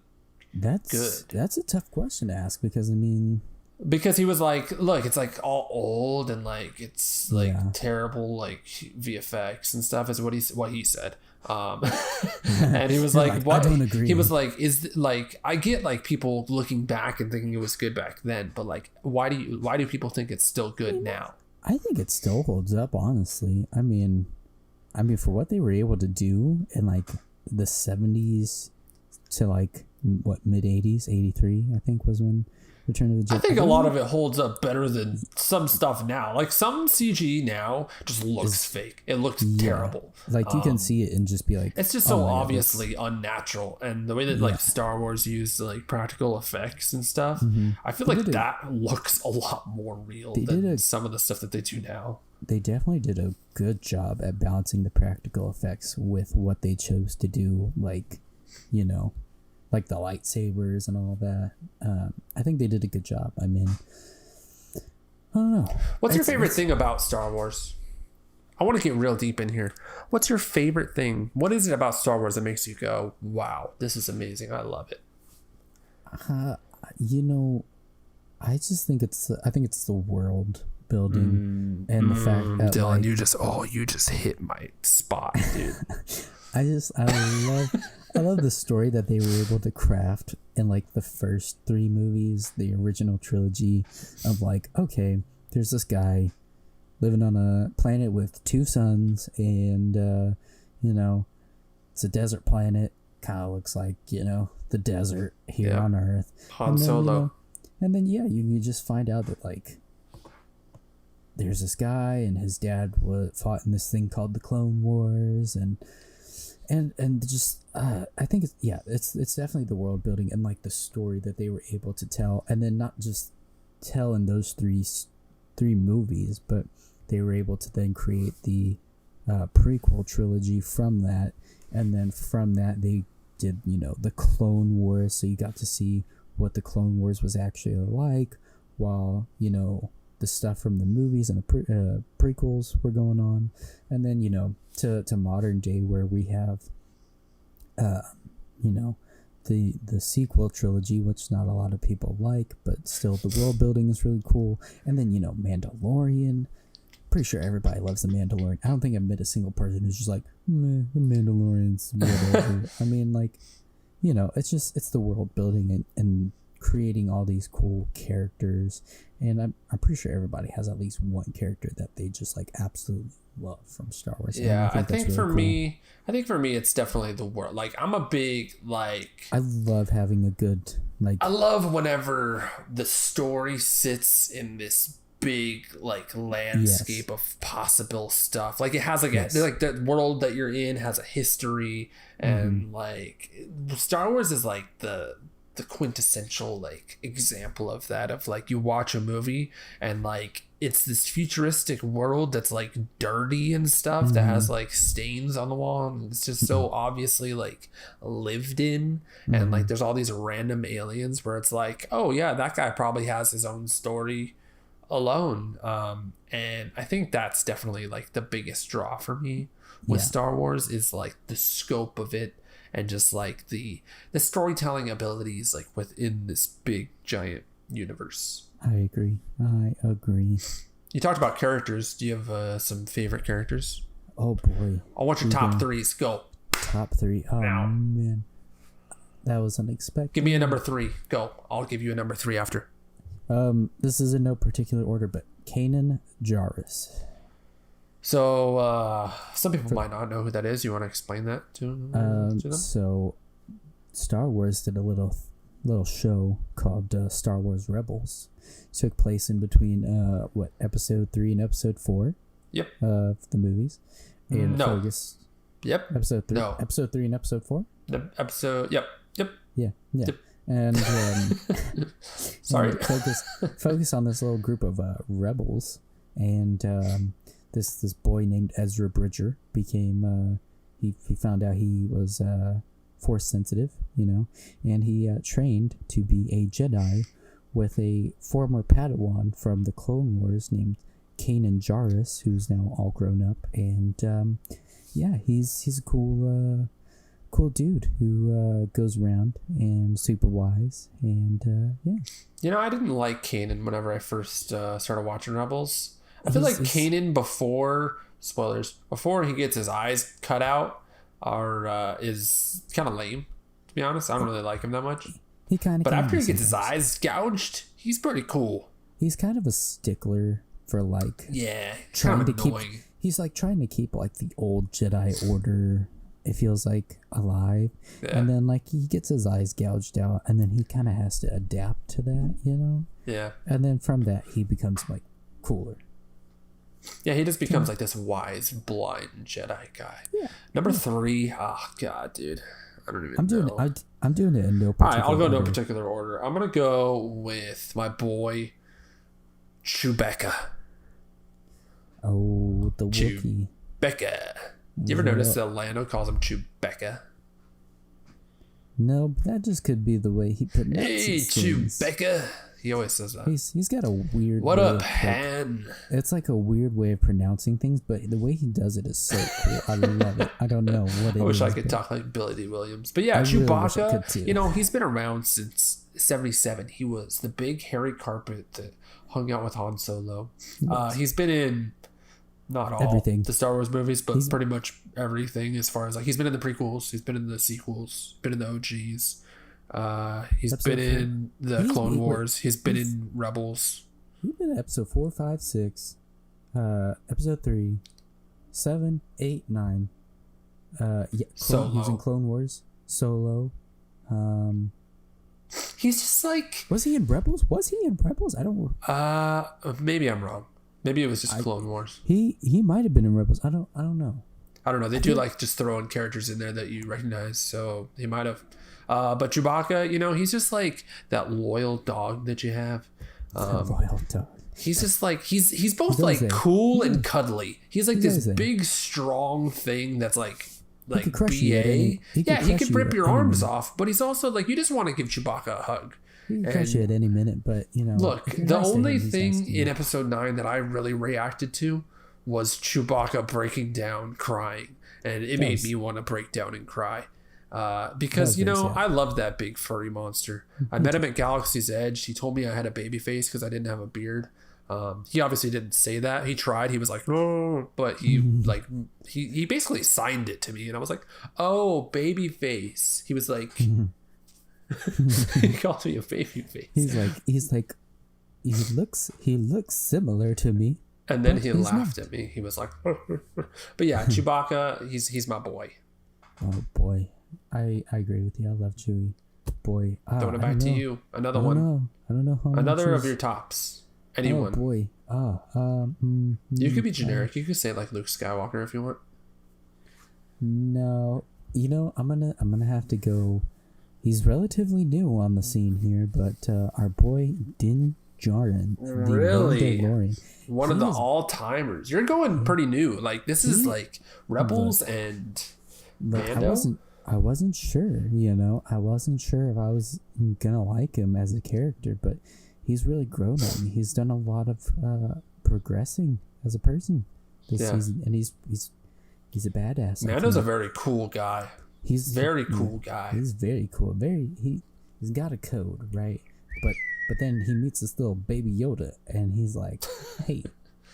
Speaker 1: good.
Speaker 2: That's a tough question to ask, because I mean,
Speaker 1: because he was like, look, it's like all old and like it's like terrible like VFX and stuff is what he said. And he was like, what?
Speaker 2: I don't agree.
Speaker 1: He was like, I get like people looking back and thinking it was good back then, but like why do people think it's still good now?
Speaker 2: I think it still holds up, honestly. I mean for what they were able to do in like the 70s to like what, mid 80s, 83 I think was when Return of the Jedi.
Speaker 1: I think a lot of it holds up better than some stuff now. Like some CG now just looks fake. It looks terrible.
Speaker 2: Like you can see it and just be like,
Speaker 1: it's just so obviously unnatural. And the way that like Star Wars used like practical effects and stuff, I feel like that looks a lot more real than some of the stuff that they do now.
Speaker 2: they definitely did a good job at balancing the practical effects with what they chose to do, like, you know, like the lightsabers and all that. I think they did a good job. I mean, I don't know.
Speaker 1: What's your favorite thing about Star Wars? I want to get real deep in here. What's your favorite thing? What is it about Star Wars that makes you go, wow, this is amazing. I love it.
Speaker 2: You know, I just think it's the world building and the fact that,
Speaker 1: Dylan,
Speaker 2: like,
Speaker 1: you just hit my spot, dude.
Speaker 2: I love the story that they were able to craft in like the first 3 movies, the original trilogy, of like, okay, there's this guy living on a planet with 2 suns, and you know, it's a desert planet, kind of looks like, you know, the desert here on Earth.
Speaker 1: Han Solo.
Speaker 2: You know, and then you just find out that, like, there's this guy and his dad fought in this thing called the Clone Wars, and just I think it's definitely the world building and like the story that they were able to tell, and then not just tell in those three movies, but they were able to then create the prequel trilogy from that, and then from that they did, you know, the Clone Wars, so you got to see what the Clone Wars was actually like, while, you know, the stuff from the movies and the prequels were going on, and then, you know, to modern day where we have you know, the sequel trilogy, which not a lot of people like, but still the world building is really cool. And then, you know, Mandalorian, pretty sure everybody loves the Mandalorian. I don't think I've met a single person who's just like, meh, the Mandalorian's whatever. I mean, like, you know, it's the world building and creating all these cool characters, and I'm pretty sure everybody has at least one character that they just like absolutely love from Star Wars.
Speaker 1: Yeah, I think for me, it's definitely the world. Like, I'm a big, like,
Speaker 2: I love having a good, like,
Speaker 1: I love whenever the story sits in this big, like, landscape of possible stuff. Like, it has like like the world that you're in has a history, and like Star Wars is like the quintessential like example of that, of like, you watch a movie and like it's this futuristic world that's like dirty and stuff, that has like stains on the wall, and it's just so obviously like lived in, and like there's all these random aliens where it's like, oh yeah, that guy probably has his own story alone. And I think that's definitely like the biggest draw for me with Star Wars, is like the scope of it, and just like the storytelling abilities like within this big giant universe.
Speaker 2: I agree.
Speaker 1: You talked about characters. Do you have some favorite characters?
Speaker 2: Oh boy,
Speaker 1: I want your top 3s. Go.
Speaker 2: Top 3. Oh now. Man, that was unexpected.
Speaker 1: Give me a number 3. Go. I'll give you a number 3 after.
Speaker 2: This is in no particular order, but Kanan Jarrus.
Speaker 1: So some people might not know who that is. You want to explain that to them?
Speaker 2: So Star Wars did a little show called Star Wars Rebels. Took place in between episode 3 and episode 4. Yep. Of the movies. And
Speaker 1: no.
Speaker 2: Focus.
Speaker 1: Yep.
Speaker 2: Episode 3.
Speaker 1: No.
Speaker 2: Episode 3 and episode 4.
Speaker 1: The episode. Yep.
Speaker 2: Yeah.
Speaker 1: Yep.
Speaker 2: And
Speaker 1: sorry.
Speaker 2: Focus on this little group of rebels, and this boy named Ezra Bridger became he found out he was force sensitive, you know, and he trained to be a Jedi with a former Padawan from the Clone Wars named Kanan Jarrus, who's now all grown up, and he's a cool dude who goes around and super wise, and
Speaker 1: You know, I didn't like Kanan whenever I first started watching Rebels. I feel like Kanan before he gets his eyes cut out is kind of lame, to be honest. I don't really like him that much. But after he gets his eyes gouged, he's pretty cool.
Speaker 2: He's kind of a stickler for like
Speaker 1: trying to keep.
Speaker 2: He's like trying to keep like the old Jedi Order, it feels like, alive, and then like he gets his eyes gouged out, and then he kind of has to adapt to that, you know. And then from that he becomes like cooler. He just becomes like this wise blind Jedi guy. Number 3, oh god, dude, I don't even know. I'm doing it in no particular order. All right, I'll go in no particular order. I'm gonna go with my boy Chewbacca. Oh, the Wookiee.
Speaker 1: Chewbacca. You ever notice that Lando calls him Chewbacca?
Speaker 2: No, but that just could be the way he pronounces things.
Speaker 1: Hey, Chewbacca. He always says that.
Speaker 2: He's got a weird.
Speaker 1: What up, Han?
Speaker 2: It's like a weird way of pronouncing things, but the way he does it is so cool. I love it. I don't know what it is.
Speaker 1: I wish I could talk like Billy D. Williams. But yeah, Chewbacca, really, you know, he's been around since 1977. He was the big hairy carpet that hung out with Han Solo. He's been in not all everything. The Star Wars movies, but pretty much everything as far as like he's been in the prequels, he's been in the sequels, been in the OGs. He's been in the Clone Wars. He's been in Rebels.
Speaker 2: He's been in episode 4, 5, 6, episode 3, 7, 8, 9. He was in Clone Wars. Solo.
Speaker 1: He's just like.
Speaker 2: Was he in Rebels? I don't.
Speaker 1: Maybe I'm wrong. Maybe it was just Clone Wars.
Speaker 2: He might have been in Rebels. I don't know.
Speaker 1: They do like just throwing characters in there that you recognize, so he might have. But Chewbacca, you know, he's just like that loyal dog that you have.
Speaker 2: Loyal dog.
Speaker 1: He's just like he's both like cool and cuddly. He's like this big strong thing that's like BA. He could rip your arms off, but he's also like you just want to give Chewbacca a hug.
Speaker 2: He can crush you at any minute, but you know.
Speaker 1: Look, the only thing in episode 9 that I really reacted to was Chewbacca breaking down, crying, and it made me want to break down and cry. Because, you know, I love that big furry monster. I met him at Galaxy's Edge. He told me I had a baby face because I didn't have a beard. He obviously didn't say that. He tried. He was like, no, but he he basically signed it to me, and I was like, oh, baby face. He was like, he called me a baby face.
Speaker 2: He's like, he looks similar to me.
Speaker 1: And then he laughed at me. He was like, but yeah, Chewbacca, he's my boy.
Speaker 2: Oh boy. I agree with you. I love Chewie. Boy.
Speaker 1: Throwing it back to you. Another one.
Speaker 2: I don't know how
Speaker 1: Another of your tops. Anyone.
Speaker 2: Oh boy.
Speaker 1: You could be generic. You could say like Luke Skywalker if you want.
Speaker 2: No. You know, I'm gonna have to go. He's relatively new on the scene here, but our boy Din Djarin.
Speaker 1: Really? One of the all-timers. You're going pretty new. Like this is like Rebels and Mando.
Speaker 2: I wasn't sure, you know. I wasn't sure if I was gonna like him as a character, but he's really grown on me. He's done a lot of progressing as a person this season, and he's a badass.
Speaker 1: Mando's a very cool guy. He's very cool guy.
Speaker 2: He's very cool. He's got a code, right? But then he meets this little baby Yoda, and he's like, "Hey,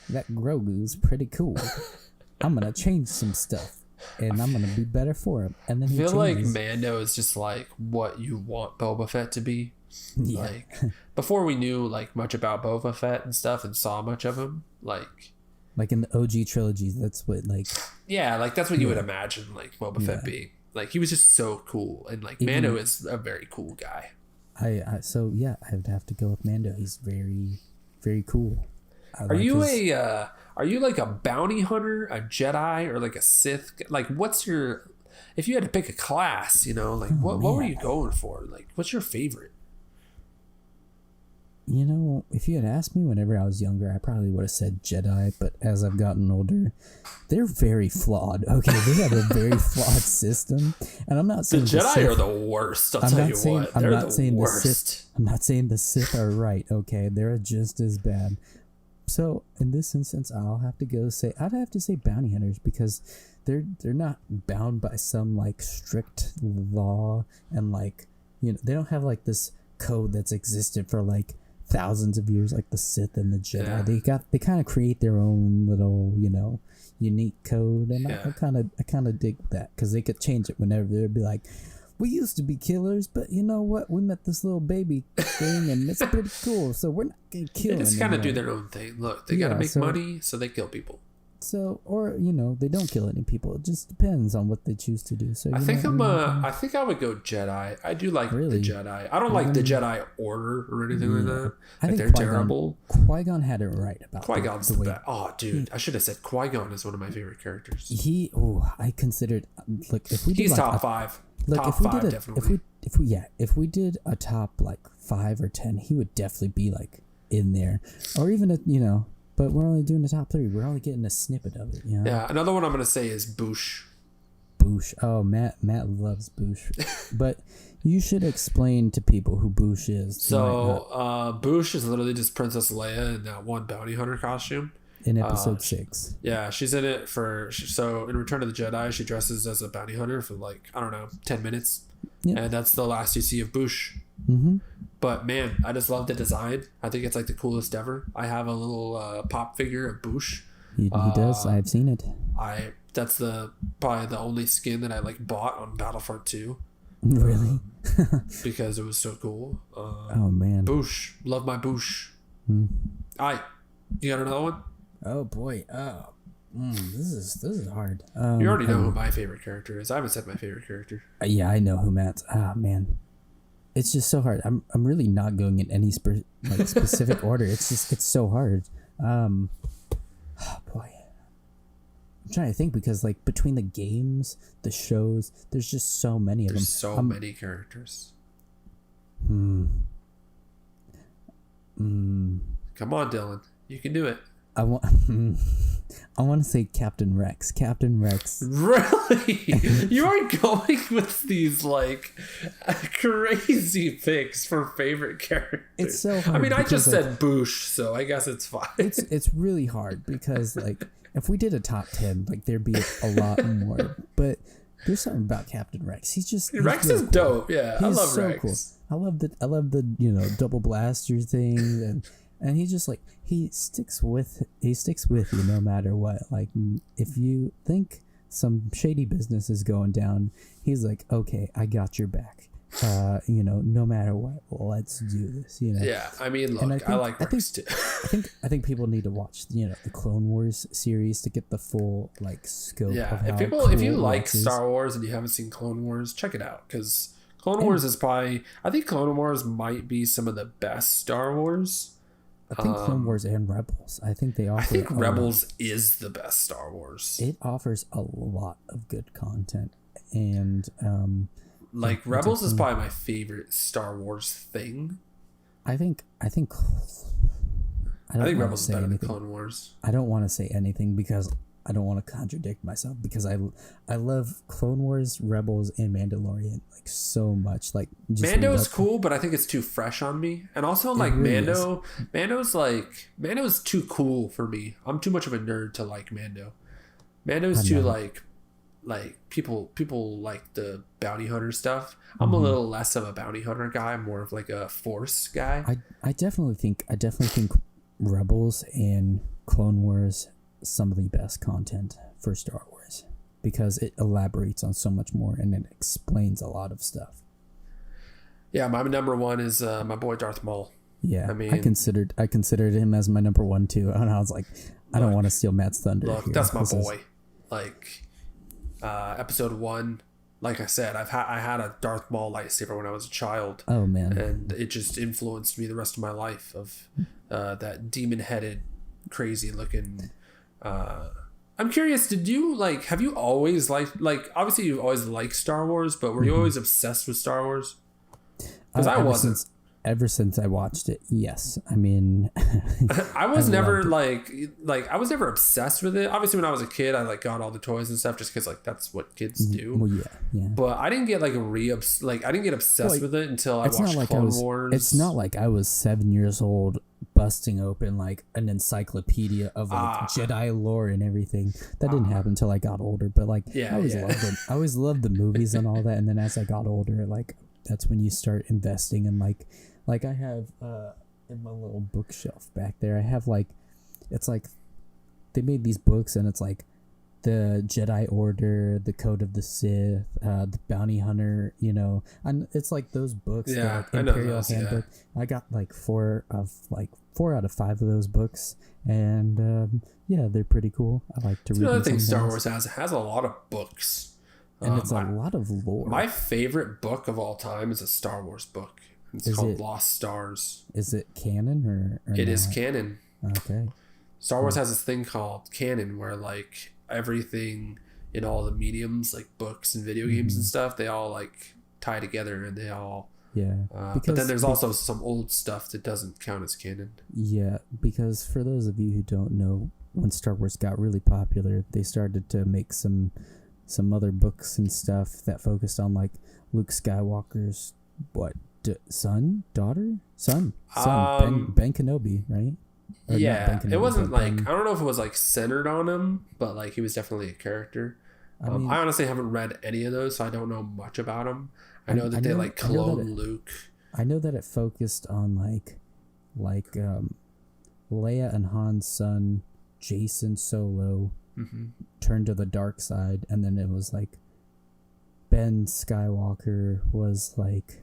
Speaker 2: that Grogu's pretty cool. I'm gonna change some stuff." And I'm gonna be better for him. And then he changes.
Speaker 1: Like Mando is just like what you want Boba Fett to be. Yeah. Like before we knew like much about Boba Fett and stuff and saw much of him, like
Speaker 2: in the OG trilogies, that's what like
Speaker 1: that's what you would imagine like Boba Fett being. Like he was just so cool, and like Mando is a very cool guy.
Speaker 2: I would have to go with Mando. He's very, very cool.
Speaker 1: Are you like a bounty hunter, a Jedi, or like a Sith? Like, what's your? If you had to pick a class, you know, like what were you going for? Like, what's your favorite?
Speaker 2: You know, if you had asked me whenever I was younger, I probably would have said Jedi. But as I've gotten older, they're very flawed. Okay, they have a very flawed system, and I'm not saying
Speaker 1: the Jedi are the worst. I'll tell you what, they're the worst.
Speaker 2: I'm not saying the Sith are right. Okay, they're just as bad. So in this instance, I'd have to say bounty hunters, because they're not bound by some like strict law, and like, you know, they don't have like this code that's existed for like thousands of years like the Sith and the Jedi. Yeah. They kind of create their own little, you know, unique code, and I kind of dig that, because they could change it whenever. They'd be like, we used to be killers, but you know what? We met this little baby thing, and it's pretty cool. So we're not gonna kill.
Speaker 1: They just kind of do their own thing. Look, they gotta make money, so they kill people.
Speaker 2: So, or you know, they don't kill any people. It just depends on what they choose to do. So
Speaker 1: I think I would go Jedi. I do like the Jedi. I don't like the Jedi Order or anything like that. I think they're terrible.
Speaker 2: Qui-Gon had it right about
Speaker 1: Qui-Gon's the best. Oh, dude, I should have said Qui-Gon is one of my favorite characters.
Speaker 2: I considered. Look, if we did
Speaker 1: he's top 5. Look, top 5, definitely.
Speaker 2: If we did a top like 5 or 10, he would definitely be like in there, or even But we're only doing the top 3. We're only getting a snippet of it. You know?
Speaker 1: Yeah, another one I'm gonna say is Boosh.
Speaker 2: Boosh. Oh, Matt loves Boosh. But you should explain to people who Boosh is.
Speaker 1: So, Boosh is literally just Princess Leia in that one bounty hunter costume.
Speaker 2: In episode 6.
Speaker 1: Yeah, she's in it so in Return of the Jedi, she dresses as a bounty hunter for like, I don't know, 10 minutes. Yep. And that's the last you see of Boosh.
Speaker 2: Mm-hmm.
Speaker 1: But man, I just love the design. I think it's like the coolest ever. I have a little pop figure of Boosh.
Speaker 2: He does. I've seen it.
Speaker 1: That's probably the only skin that I like bought on Battlefront 2.
Speaker 2: Really?
Speaker 1: Because it was so cool.
Speaker 2: Oh man.
Speaker 1: Boosh. Love my Boosh. Alright. You got another one?
Speaker 2: Oh boy. This is hard.
Speaker 1: You already know who my favorite character is. I haven't said my favorite character.
Speaker 2: Yeah, I know who Matt's. Man. It's just so hard. I'm really not going in any specific order. It's so hard. Oh boy. I'm trying to think because like between the games, the shows, there's just so many of them.
Speaker 1: There's so many characters.
Speaker 2: Come
Speaker 1: on, Dylan. You can do it.
Speaker 2: I want to say Captain Rex. Captain Rex.
Speaker 1: Really? You are going with these like crazy picks for favorite characters.
Speaker 2: It's so hard.
Speaker 1: I mean, I just said Boosh, so I guess it's fine.
Speaker 2: It's really hard because like if we did a top 10, like there'd be a lot more. But there's something about Captain Rex.
Speaker 1: Rex is dope. Yeah, I love Rex.
Speaker 2: Cool. I love the double blaster thing and he just like he sticks with you no matter what. Like if you think some shady business is going down, he's like, okay, I got your back. No matter what, let's do this.
Speaker 1: Yeah, I mean, look, I like Rex too.
Speaker 2: I think people need to watch the Clone Wars series to get the full like scope.
Speaker 1: Yeah,
Speaker 2: of
Speaker 1: if you like Star Wars and you haven't seen Clone Wars, check it out because Clone Wars is probably, I think Clone Wars might be some of the best Star Wars.
Speaker 2: I think Clone Wars and Rebels. I think they offer.
Speaker 1: I think Rebels is the best Star Wars.
Speaker 2: It offers a lot of good content, and
Speaker 1: like Rebels is probably my favorite Star Wars thing.
Speaker 2: I think
Speaker 1: Rebels is better than Clone Wars.
Speaker 2: I don't want to say anything because I don't want to contradict myself because I love Clone Wars, Rebels, and Mandalorian like so much. Like
Speaker 1: Mando's cool, but I think it's too fresh on me. And also like really Mando's too cool for me. I'm too much of a nerd to like Mando. Mando's too like people like the bounty hunter stuff. I'm a little less of a bounty hunter guy. I'm more of like a Force guy.
Speaker 2: I definitely think Rebels and Clone Wars some of the best content for Star Wars because it elaborates on so much more and it explains a lot of stuff. Yeah,
Speaker 1: my number one is my boy Darth Maul.
Speaker 2: Yeah, I mean, I considered him as my number one too, and I was like, I don't want to steal Matt's thunder.
Speaker 1: Look, that's my boy. Like episode 1, like I said, I had a Darth Maul lightsaber when I was a child.
Speaker 2: Oh man,
Speaker 1: and it just influenced me the rest of my life. Of that demon-headed, crazy-looking. I'm curious, have you always like obviously you've always liked Star Wars, but were you always obsessed with Star Wars? Because I wasn't.
Speaker 2: Ever since I watched it, yes. I mean,
Speaker 1: I was never I was never obsessed with it. Obviously, when I was a kid, I like got all the toys and stuff just because like that's what kids do.
Speaker 2: Well, yeah.
Speaker 1: But I didn't get I didn't get obsessed with it until I watched Clone Wars.
Speaker 2: It's not like I was 7 years old busting open like an encyclopedia of like Jedi lore and everything. That didn't happen until I got older. But like, I always loved it. I always loved the movies and all that. And then as I got older, like that's when you start investing in like I have in my little bookshelf back there, I have it's like they made these books and it's like the Jedi Order, the Code of the Sith, the Bounty Hunter, and it's like those books.
Speaker 1: Yeah,
Speaker 2: like Imperial Handbook. Yeah. I got like 4 out of 5 of those books, and they're pretty cool. I like to read.
Speaker 1: Another thing Star Wars has a lot of books,
Speaker 2: and it's a lot of lore.
Speaker 1: My favorite book of all time is a Star Wars book. It's called Lost Stars.
Speaker 2: Is it canon or
Speaker 1: it is canon?
Speaker 2: Okay.
Speaker 1: Star Wars has this thing called canon where like everything in all the mediums, like books and video games and stuff, they all like tie together and they all
Speaker 2: Yeah.
Speaker 1: But then there's also some old stuff that doesn't count as canon.
Speaker 2: Yeah, because for those of you who don't know, when Star Wars got really popular, they started to make some other books and stuff that focused on like Luke Skywalker's son Ben Kenobi, right? Or
Speaker 1: yeah,
Speaker 2: Ben Kenobi,
Speaker 1: it wasn't like I don't know if it was like centered on him, but like he was definitely a character. I honestly haven't read any of those, so I don't know much about him. I know that they like clone Luke.
Speaker 2: I know that it focused on like Leia and Han's son Jason Solo turned to the dark side, and then it was like Ben Skywalker was like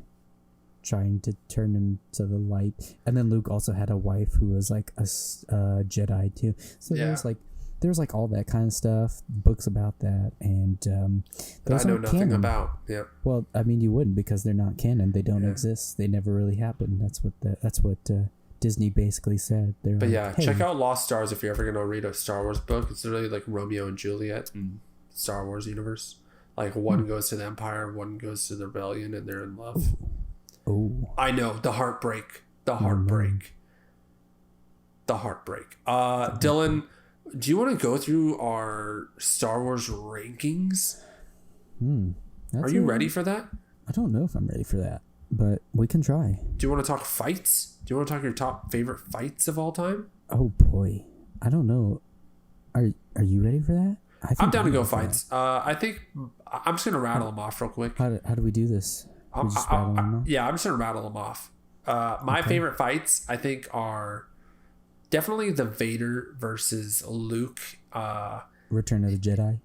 Speaker 2: trying to turn him to the light, and then Luke also had a wife who was like a Jedi too. So there's like all that kind of stuff, books about that, and
Speaker 1: that I know nothing canon. About. Yeah.
Speaker 2: Well, I mean, you wouldn't because they're not canon. They don't exist. They never really happened. That's what Disney basically said. Hey,
Speaker 1: check out Lost Stars if you're ever gonna read a Star Wars book. It's literally like Romeo and Juliet in Star Wars universe. Like one goes to the Empire, one goes to the Rebellion, and they're in love.
Speaker 2: Oh,
Speaker 1: I know the heartbreak. Dylan, do you want to go through our Star Wars rankings? Are you ready for that?
Speaker 2: I don't know if I'm ready for that, but we can try.
Speaker 1: Do you want to talk fights? Do you want to talk your top favorite fights of all time?
Speaker 2: Oh boy, I don't know. Are you ready for that?
Speaker 1: I'm down to go fights. I think I'm just gonna rattle them off real quick.
Speaker 2: How do we do this?
Speaker 1: I'm just gonna rattle them off. My favorite fights, I think, are definitely the Vader versus Luke.
Speaker 2: Return of the Jedi,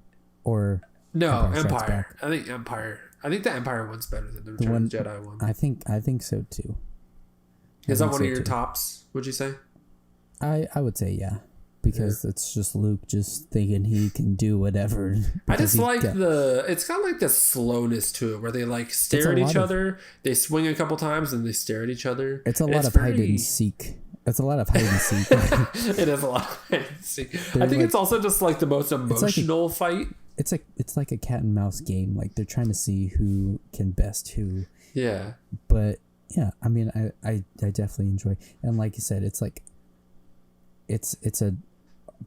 Speaker 2: or
Speaker 1: Empire. I think Empire. I think the Empire one's better than the Return of the Jedi one.
Speaker 2: I think so too.
Speaker 1: Is that one of your tops? Would you say?
Speaker 2: I would say yeah, because it's just Luke just thinking he can do whatever.
Speaker 1: I just like it's kind of like the slowness to it, where they like stare at each other, they swing a couple times, and they stare at each other.
Speaker 2: It's a lot of hide and seek. It's a lot of hide and seek.
Speaker 1: It is a lot of hide and seek. I think it's also just like the most emotional fight.
Speaker 2: It's like a cat and mouse game. Like they're trying to see who can best who.
Speaker 1: Yeah.
Speaker 2: But yeah, I mean, I definitely enjoy, and like you said, it's like it's a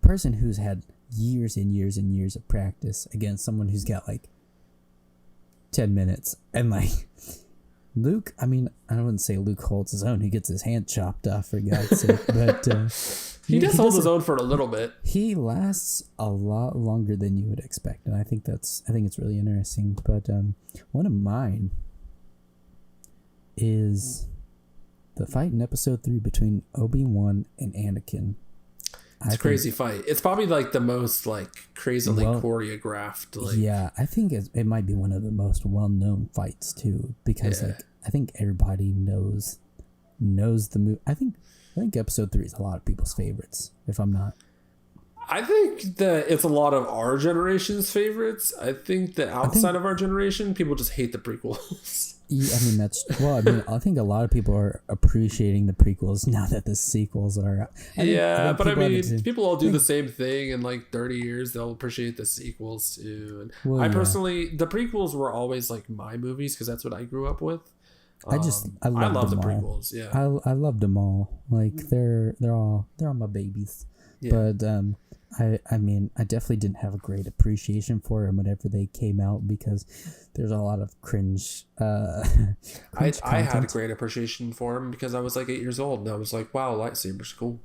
Speaker 2: person who's had years and years and years of practice against someone who's got like 10 minutes, and like Luke, I mean, I wouldn't say Luke holds his own. He gets his hand chopped off, for God's sake. But
Speaker 1: he does hold his own for a little bit.
Speaker 2: He lasts a lot longer than you would expect, and I think it's really interesting. But one of mine is the fight in Episode 3 between Obi-Wan and Anakin.
Speaker 1: It's a crazy fight. It's probably like the most like crazily choreographed. Like,
Speaker 2: yeah, I think it might be one of the most well-known fights too, because like I think everybody knows the movie. I think Episode 3 is a lot of people's favorites. If I'm not,
Speaker 1: I think that it's a lot of our generation's favorites. I think that outside of our generation, people just hate the prequels.
Speaker 2: Yeah, I mean I think a lot of people are appreciating the prequels now that the sequels are out.
Speaker 1: People all do the same thing in like 30 years. They'll appreciate the sequels too. And I personally, the prequels were always like my movies because that's what I grew up with.
Speaker 2: I love the
Speaker 1: prequels. Yeah,
Speaker 2: I loved them all. Like they're all my babies. Yeah. But I mean, I definitely didn't have a great appreciation for them whenever they came out because there's a lot of cringe. I
Speaker 1: had a great appreciation for them because I was like 8 years old and I was like, wow, lightsabers, cool.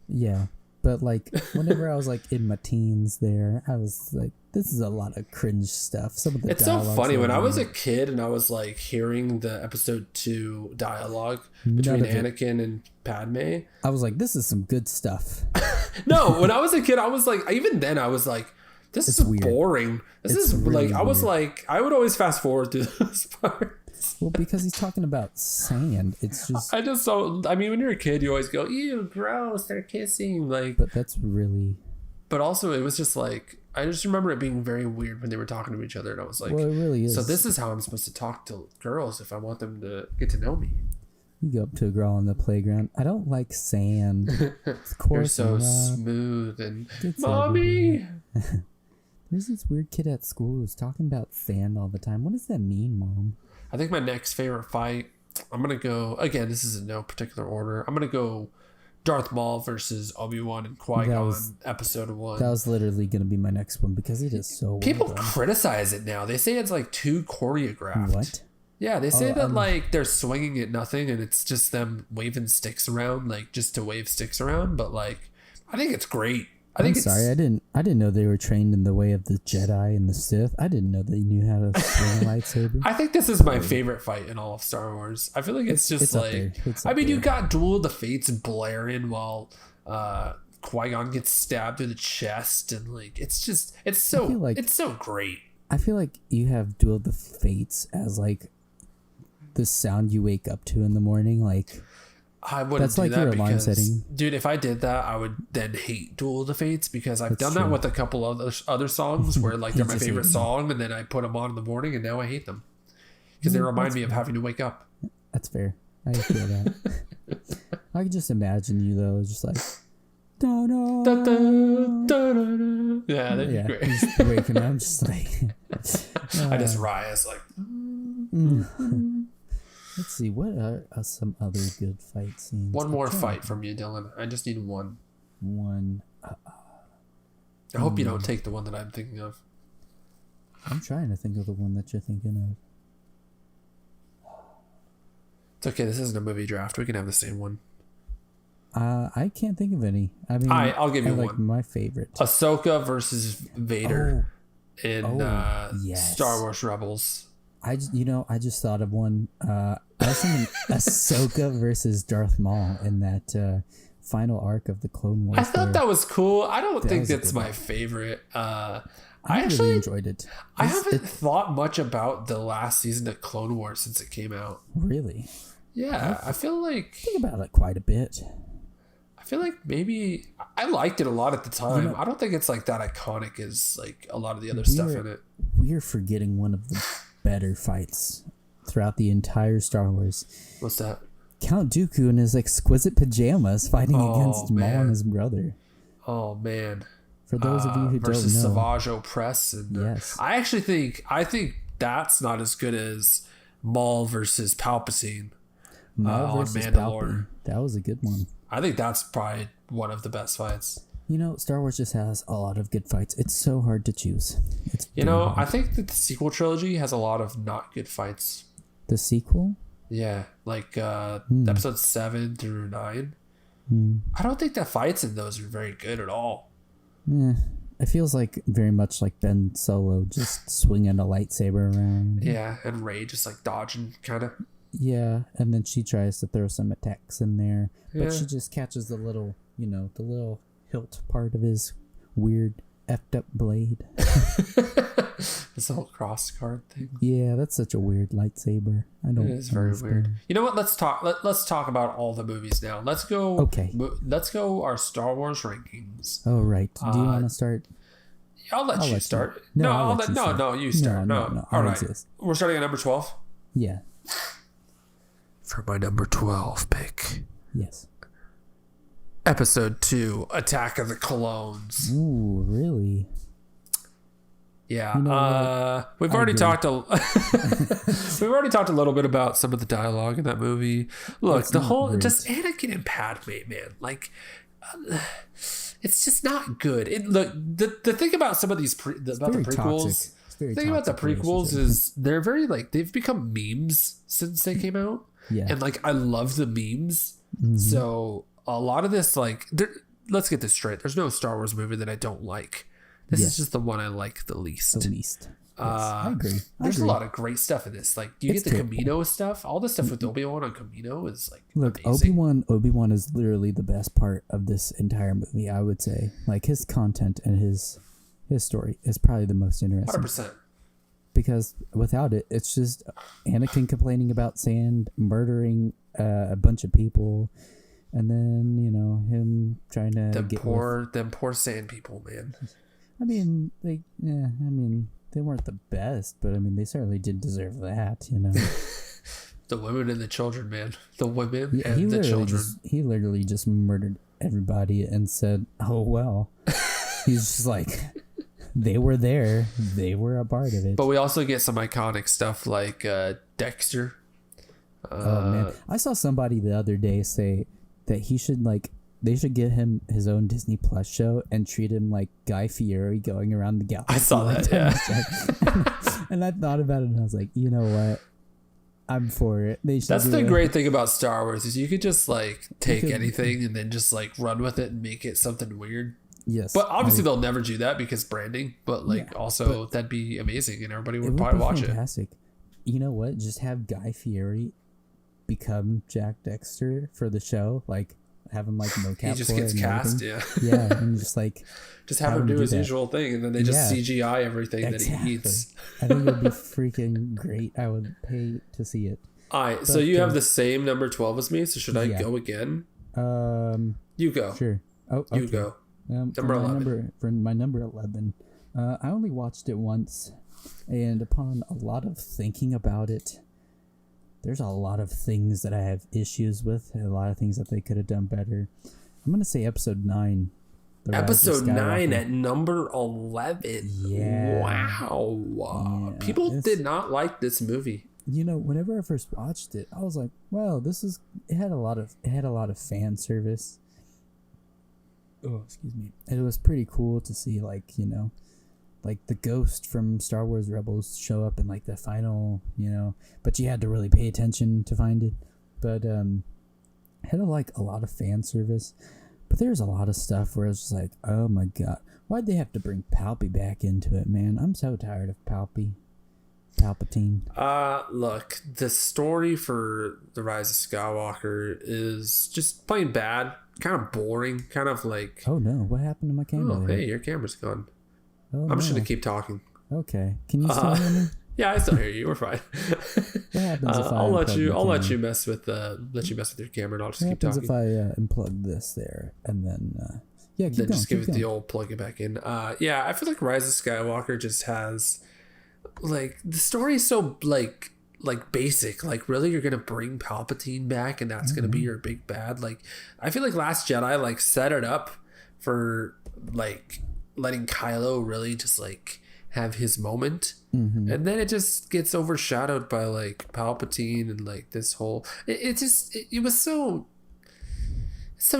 Speaker 2: Yeah, but like whenever I was like in my teens, I was like, this is a lot of cringe stuff. Some of the
Speaker 1: it's so funny when I was a kid and I was like hearing the Episode 2 dialogue between Anakin and Padme.
Speaker 2: I was like, this is some good stuff.
Speaker 1: No, when I was a kid, I was like, even then I was like, this is weird. Boring. This is really like, I was like, I would always fast forward through those parts.
Speaker 2: Well, because he's talking about sand. It's just,
Speaker 1: I mean, when you're a kid, you always go, ew, gross, they're kissing. Like,
Speaker 2: but that's really,
Speaker 1: but also it was just like, I just remember it being very weird when they were talking to each other. And I was like,
Speaker 2: well, it really is.
Speaker 1: So this is how I'm supposed to talk to girls if I want them to get to know me.
Speaker 2: You go up to a girl on the playground. I don't like sand. Of course
Speaker 1: you're so smooth and mommy.
Speaker 2: There's this weird kid at school who's talking about sand all the time. What does that mean, Mom?
Speaker 1: I think my next favorite fight I'm gonna go again. This is in no particular order. I'm gonna go Darth Maul versus Obi-Wan and Qui-Gon, episode 1.
Speaker 2: That was literally gonna be my next one because it is so.
Speaker 1: People
Speaker 2: well done.
Speaker 1: criticize it now. They say it's like too choreographed.
Speaker 2: What?
Speaker 1: Yeah, they say that like they're swinging at nothing and it's just them waving sticks around, like just to wave sticks around. But like, I think it's great. I
Speaker 2: didn't know they were trained in the way of the Jedi and the Sith. I didn't know they knew how to swing a lightsaber.
Speaker 1: I think this is my favorite fight in all of Star Wars. I feel like it's like, I mean, you got Duel of the Fates blaring while Qui-Gon gets stabbed through the chest, and like it's so great.
Speaker 2: I feel like you have Duel of the Fates as like the sound you wake up to in the morning, like.
Speaker 1: I wouldn't do that because, dude, if I did that, I would then hate Duel of the Fates because I've done that with a couple of other songs where like they're my favorite song and then I put them on in the morning and now I hate them because they remind me of having to wake up.
Speaker 2: That's fair. I feel that. I can just imagine you though, just like,
Speaker 1: yeah, that'd be great.
Speaker 2: Just waking up, just like,
Speaker 1: I just rise like.
Speaker 2: Let's see, what are some other good fight scenes?
Speaker 1: One more fight from you, Dylan. I just need one. I hope you don't take the one that I'm thinking of.
Speaker 2: I'm trying to think of the one that you're thinking of.
Speaker 1: It's okay. This isn't a movie draft. We can have the same one.
Speaker 2: I can't think of any. I mean,
Speaker 1: I'll give you one.
Speaker 2: Like my favorite.
Speaker 1: Ahsoka versus Vader in
Speaker 2: yes.
Speaker 1: Star Wars Rebels.
Speaker 2: I just thought of one. I was thinking Ahsoka versus Darth Maul in that final arc of the Clone Wars.
Speaker 1: I thought that was cool. I don't think that's my favorite. I actually
Speaker 2: really enjoyed it.
Speaker 1: I haven't thought much about the last season of Clone Wars since it came out.
Speaker 2: Really?
Speaker 1: Yeah, I feel like
Speaker 2: think about it quite a bit.
Speaker 1: I feel like maybe I liked it a lot at the time. I don't think it's like that iconic as like a lot of the other stuff in it.
Speaker 2: We're forgetting one of the better fights throughout the entire Star Wars.
Speaker 1: What's that?
Speaker 2: Count Dooku in his exquisite pajamas fighting against Maul and his brother.
Speaker 1: Oh man!
Speaker 2: For those of you who
Speaker 1: versus
Speaker 2: don't know,
Speaker 1: Savage Opress, and
Speaker 2: yes,
Speaker 1: I think that's not as good as Maul versus Palpatine.
Speaker 2: Maul versus Palpatine. That was a good one.
Speaker 1: I think that's probably one of the best fights.
Speaker 2: You know, Star Wars just has a lot of good fights. It's so hard to choose.
Speaker 1: I think that the sequel trilogy has a lot of not good fights.
Speaker 2: The sequel?
Speaker 1: Yeah, like episodes 7 through 9. I don't think the fights in those are very good at all.
Speaker 2: Yeah, it feels like very much like Ben Solo just swinging a lightsaber around.
Speaker 1: Yeah, and Rey just like dodging, kind of.
Speaker 2: Yeah, and then she tries to throw some attacks in there, but she just catches the little hilt part of his weird effed up blade.
Speaker 1: This whole cross guard thing.
Speaker 2: Yeah, that's such a weird lightsaber. It is very
Speaker 1: weird. You know what? Let's talk about all the movies now. Let's go.
Speaker 2: Okay.
Speaker 1: Let's go our Star Wars rankings.
Speaker 2: Oh right. Do you want to start?
Speaker 1: I'll let you start.
Speaker 2: You start.
Speaker 1: No. All right. We're starting at number 12.
Speaker 2: Yeah.
Speaker 1: For my number 12 pick.
Speaker 2: Yes.
Speaker 1: Episode 2, Attack of the Clones.
Speaker 2: Ooh, really?
Speaker 1: Yeah. We've already talked a little bit about some of the dialogue in that movie. Look, the whole just Anakin and Padme, man. Like it's just not good. The thing about some of these the prequels. The thing about the prequels is they're very like they've become memes since they came out.
Speaker 2: Yeah.
Speaker 1: And like I love the memes. Mm-hmm. So a lot of this like let's get this straight. There's no Star Wars movie that I don't like. This is just the one I like the least.
Speaker 2: Yes, I agree.
Speaker 1: There's a lot of great stuff in this. Like you get the Camino stuff. All the stuff with Obi-Wan on Camino is like amazing.
Speaker 2: Obi-Wan is literally the best part of this entire movie, I would say. Like his content and his story is probably the most interesting.
Speaker 1: 100%.
Speaker 2: Because without it, it's just Anakin complaining about sand, murdering a bunch of people, and then him trying to
Speaker 1: them poor sand people, man.
Speaker 2: I mean, they weren't the best, but I mean, they certainly did deserve that,
Speaker 1: The women and the children, man. The women and the children.
Speaker 2: He literally just murdered everybody and said, "Oh well." He's just like, they were there, they were a part of it.
Speaker 1: But we also get some iconic stuff like Dexter.
Speaker 2: Oh I saw somebody the other day say that he should they should give him his own Disney Plus show and treat him like Guy Fieri going around the galaxy.
Speaker 1: I saw that, yeah.
Speaker 2: And I thought about it and I was like, you know what? I'm for it.
Speaker 1: That's the great thing about Star Wars is you could just like take anything and then just like run with it and make it something weird.
Speaker 2: Yes.
Speaker 1: But obviously they'll never do that because branding, but that'd be amazing and everybody would probably watch fantastic.
Speaker 2: You know what? Just have Guy Fieri become Jack Dexter for the show. Like have him like mocap.
Speaker 1: He just gets cast,
Speaker 2: Yeah, and just like
Speaker 1: just have him do his usual thing, and then they just CGI everything that he eats.
Speaker 2: I think it would be freaking great. I would pay to see it.
Speaker 1: All right, so you have the same number 12 as me. So should I go again? You go.
Speaker 2: Sure. Oh, okay.
Speaker 1: You go. Number 11.
Speaker 2: For my number 11, I only watched it once, and upon a lot of thinking about it, there's a lot of things that I have issues with, a lot of things that they could have done better. I'm going to say episode 9.
Speaker 1: Episode 9 at number 11.
Speaker 2: Yeah.
Speaker 1: Wow. Yeah, people did not like this movie.
Speaker 2: You know, whenever I first watched it, I was like, wow, it had a lot of fan service. Oh, excuse me. And it was pretty cool to see, like, you know, like the ghost from Star Wars Rebels show up in like the final, you know, but you had to really pay attention to find it. But had a lot of fan service, but there's a lot of stuff where it's just like, oh my god, why'd they have to bring Palpy back into it, man? I'm so tired of Palpatine.
Speaker 1: Look, the story for The Rise of Skywalker is just plain bad, kind of boring, kind of like,
Speaker 2: oh no, what happened to my camera?
Speaker 1: Oh, hey, your camera's gone. I'm just gonna keep talking.
Speaker 2: Okay. Can you still hear me?
Speaker 1: Yeah, I still hear you. We're fine.
Speaker 2: What happens if
Speaker 1: I'll let you mess with your camera, and I'll just keep talking.
Speaker 2: What happens if I unplug this there and then
Speaker 1: just give it the old plug it back in. I feel like Rise of Skywalker just has like the story is so like basic. Like really, you're gonna bring Palpatine back, and that's gonna be your big bad. Like I feel like Last Jedi like set it up for like letting Kylo really just like have his moment, and then it just gets overshadowed by like Palpatine and like this whole it was so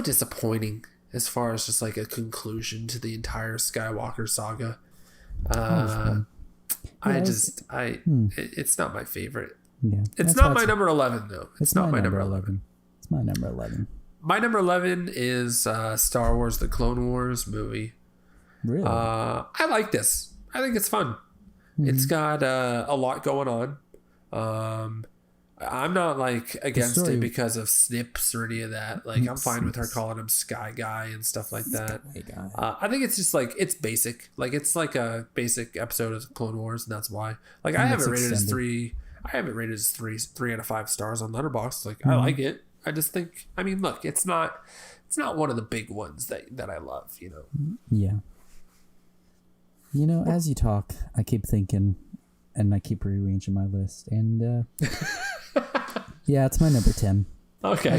Speaker 1: disappointing as far as just like a conclusion to the entire Skywalker saga. It's not my favorite. It's not my number 11 though. It's not my number 11.
Speaker 2: It's my number 11.
Speaker 1: My number 11 is Star Wars: The Clone Wars movie.
Speaker 2: Really?
Speaker 1: I like this. I think it's fun. It's got a lot going on. I'm not like against it because of snips or any of that. Like I'm fine with her calling him Sky Guy and stuff like that. I think it's just like it's basic. Like it's like a basic episode of Clone Wars, and that's why. Like I have it rated as 3 out of 5 stars on Letterboxd. Like I like it. I just think. I mean, look, it's not one of the big ones that I love. You know.
Speaker 2: Yeah. You know, as you talk, I keep thinking, and I keep rearranging my list, and yeah, it's my number 10.
Speaker 1: Okay.
Speaker 2: I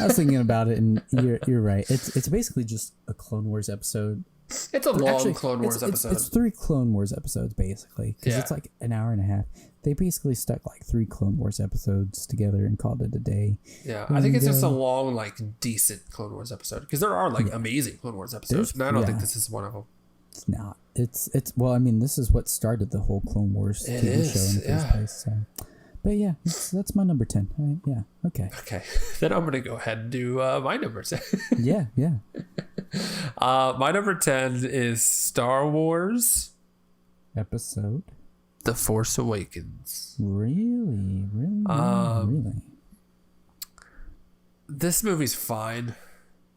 Speaker 2: was thinking about it, and you're right. It's basically just a Clone Wars episode.
Speaker 1: It's a long Clone Wars episode.
Speaker 2: It's 3 Clone Wars episodes basically, because it's like an hour and a half. They basically stuck like 3 Clone Wars episodes together and called it a day.
Speaker 1: Yeah, I think it's just a long, like decent Clone Wars episode, because there are like amazing Clone Wars episodes, and I don't think this is one of them.
Speaker 2: It's not. It's well, I mean, this is what started the whole Clone Wars TV show in the first place. So. But yeah, that's my number 10. Right? Yeah. Okay.
Speaker 1: Okay. Then I'm gonna go ahead and do my number 10.
Speaker 2: Yeah.
Speaker 1: My number 10 is Star Wars
Speaker 2: episode
Speaker 1: The Force Awakens.
Speaker 2: Really.
Speaker 1: This movie's fine.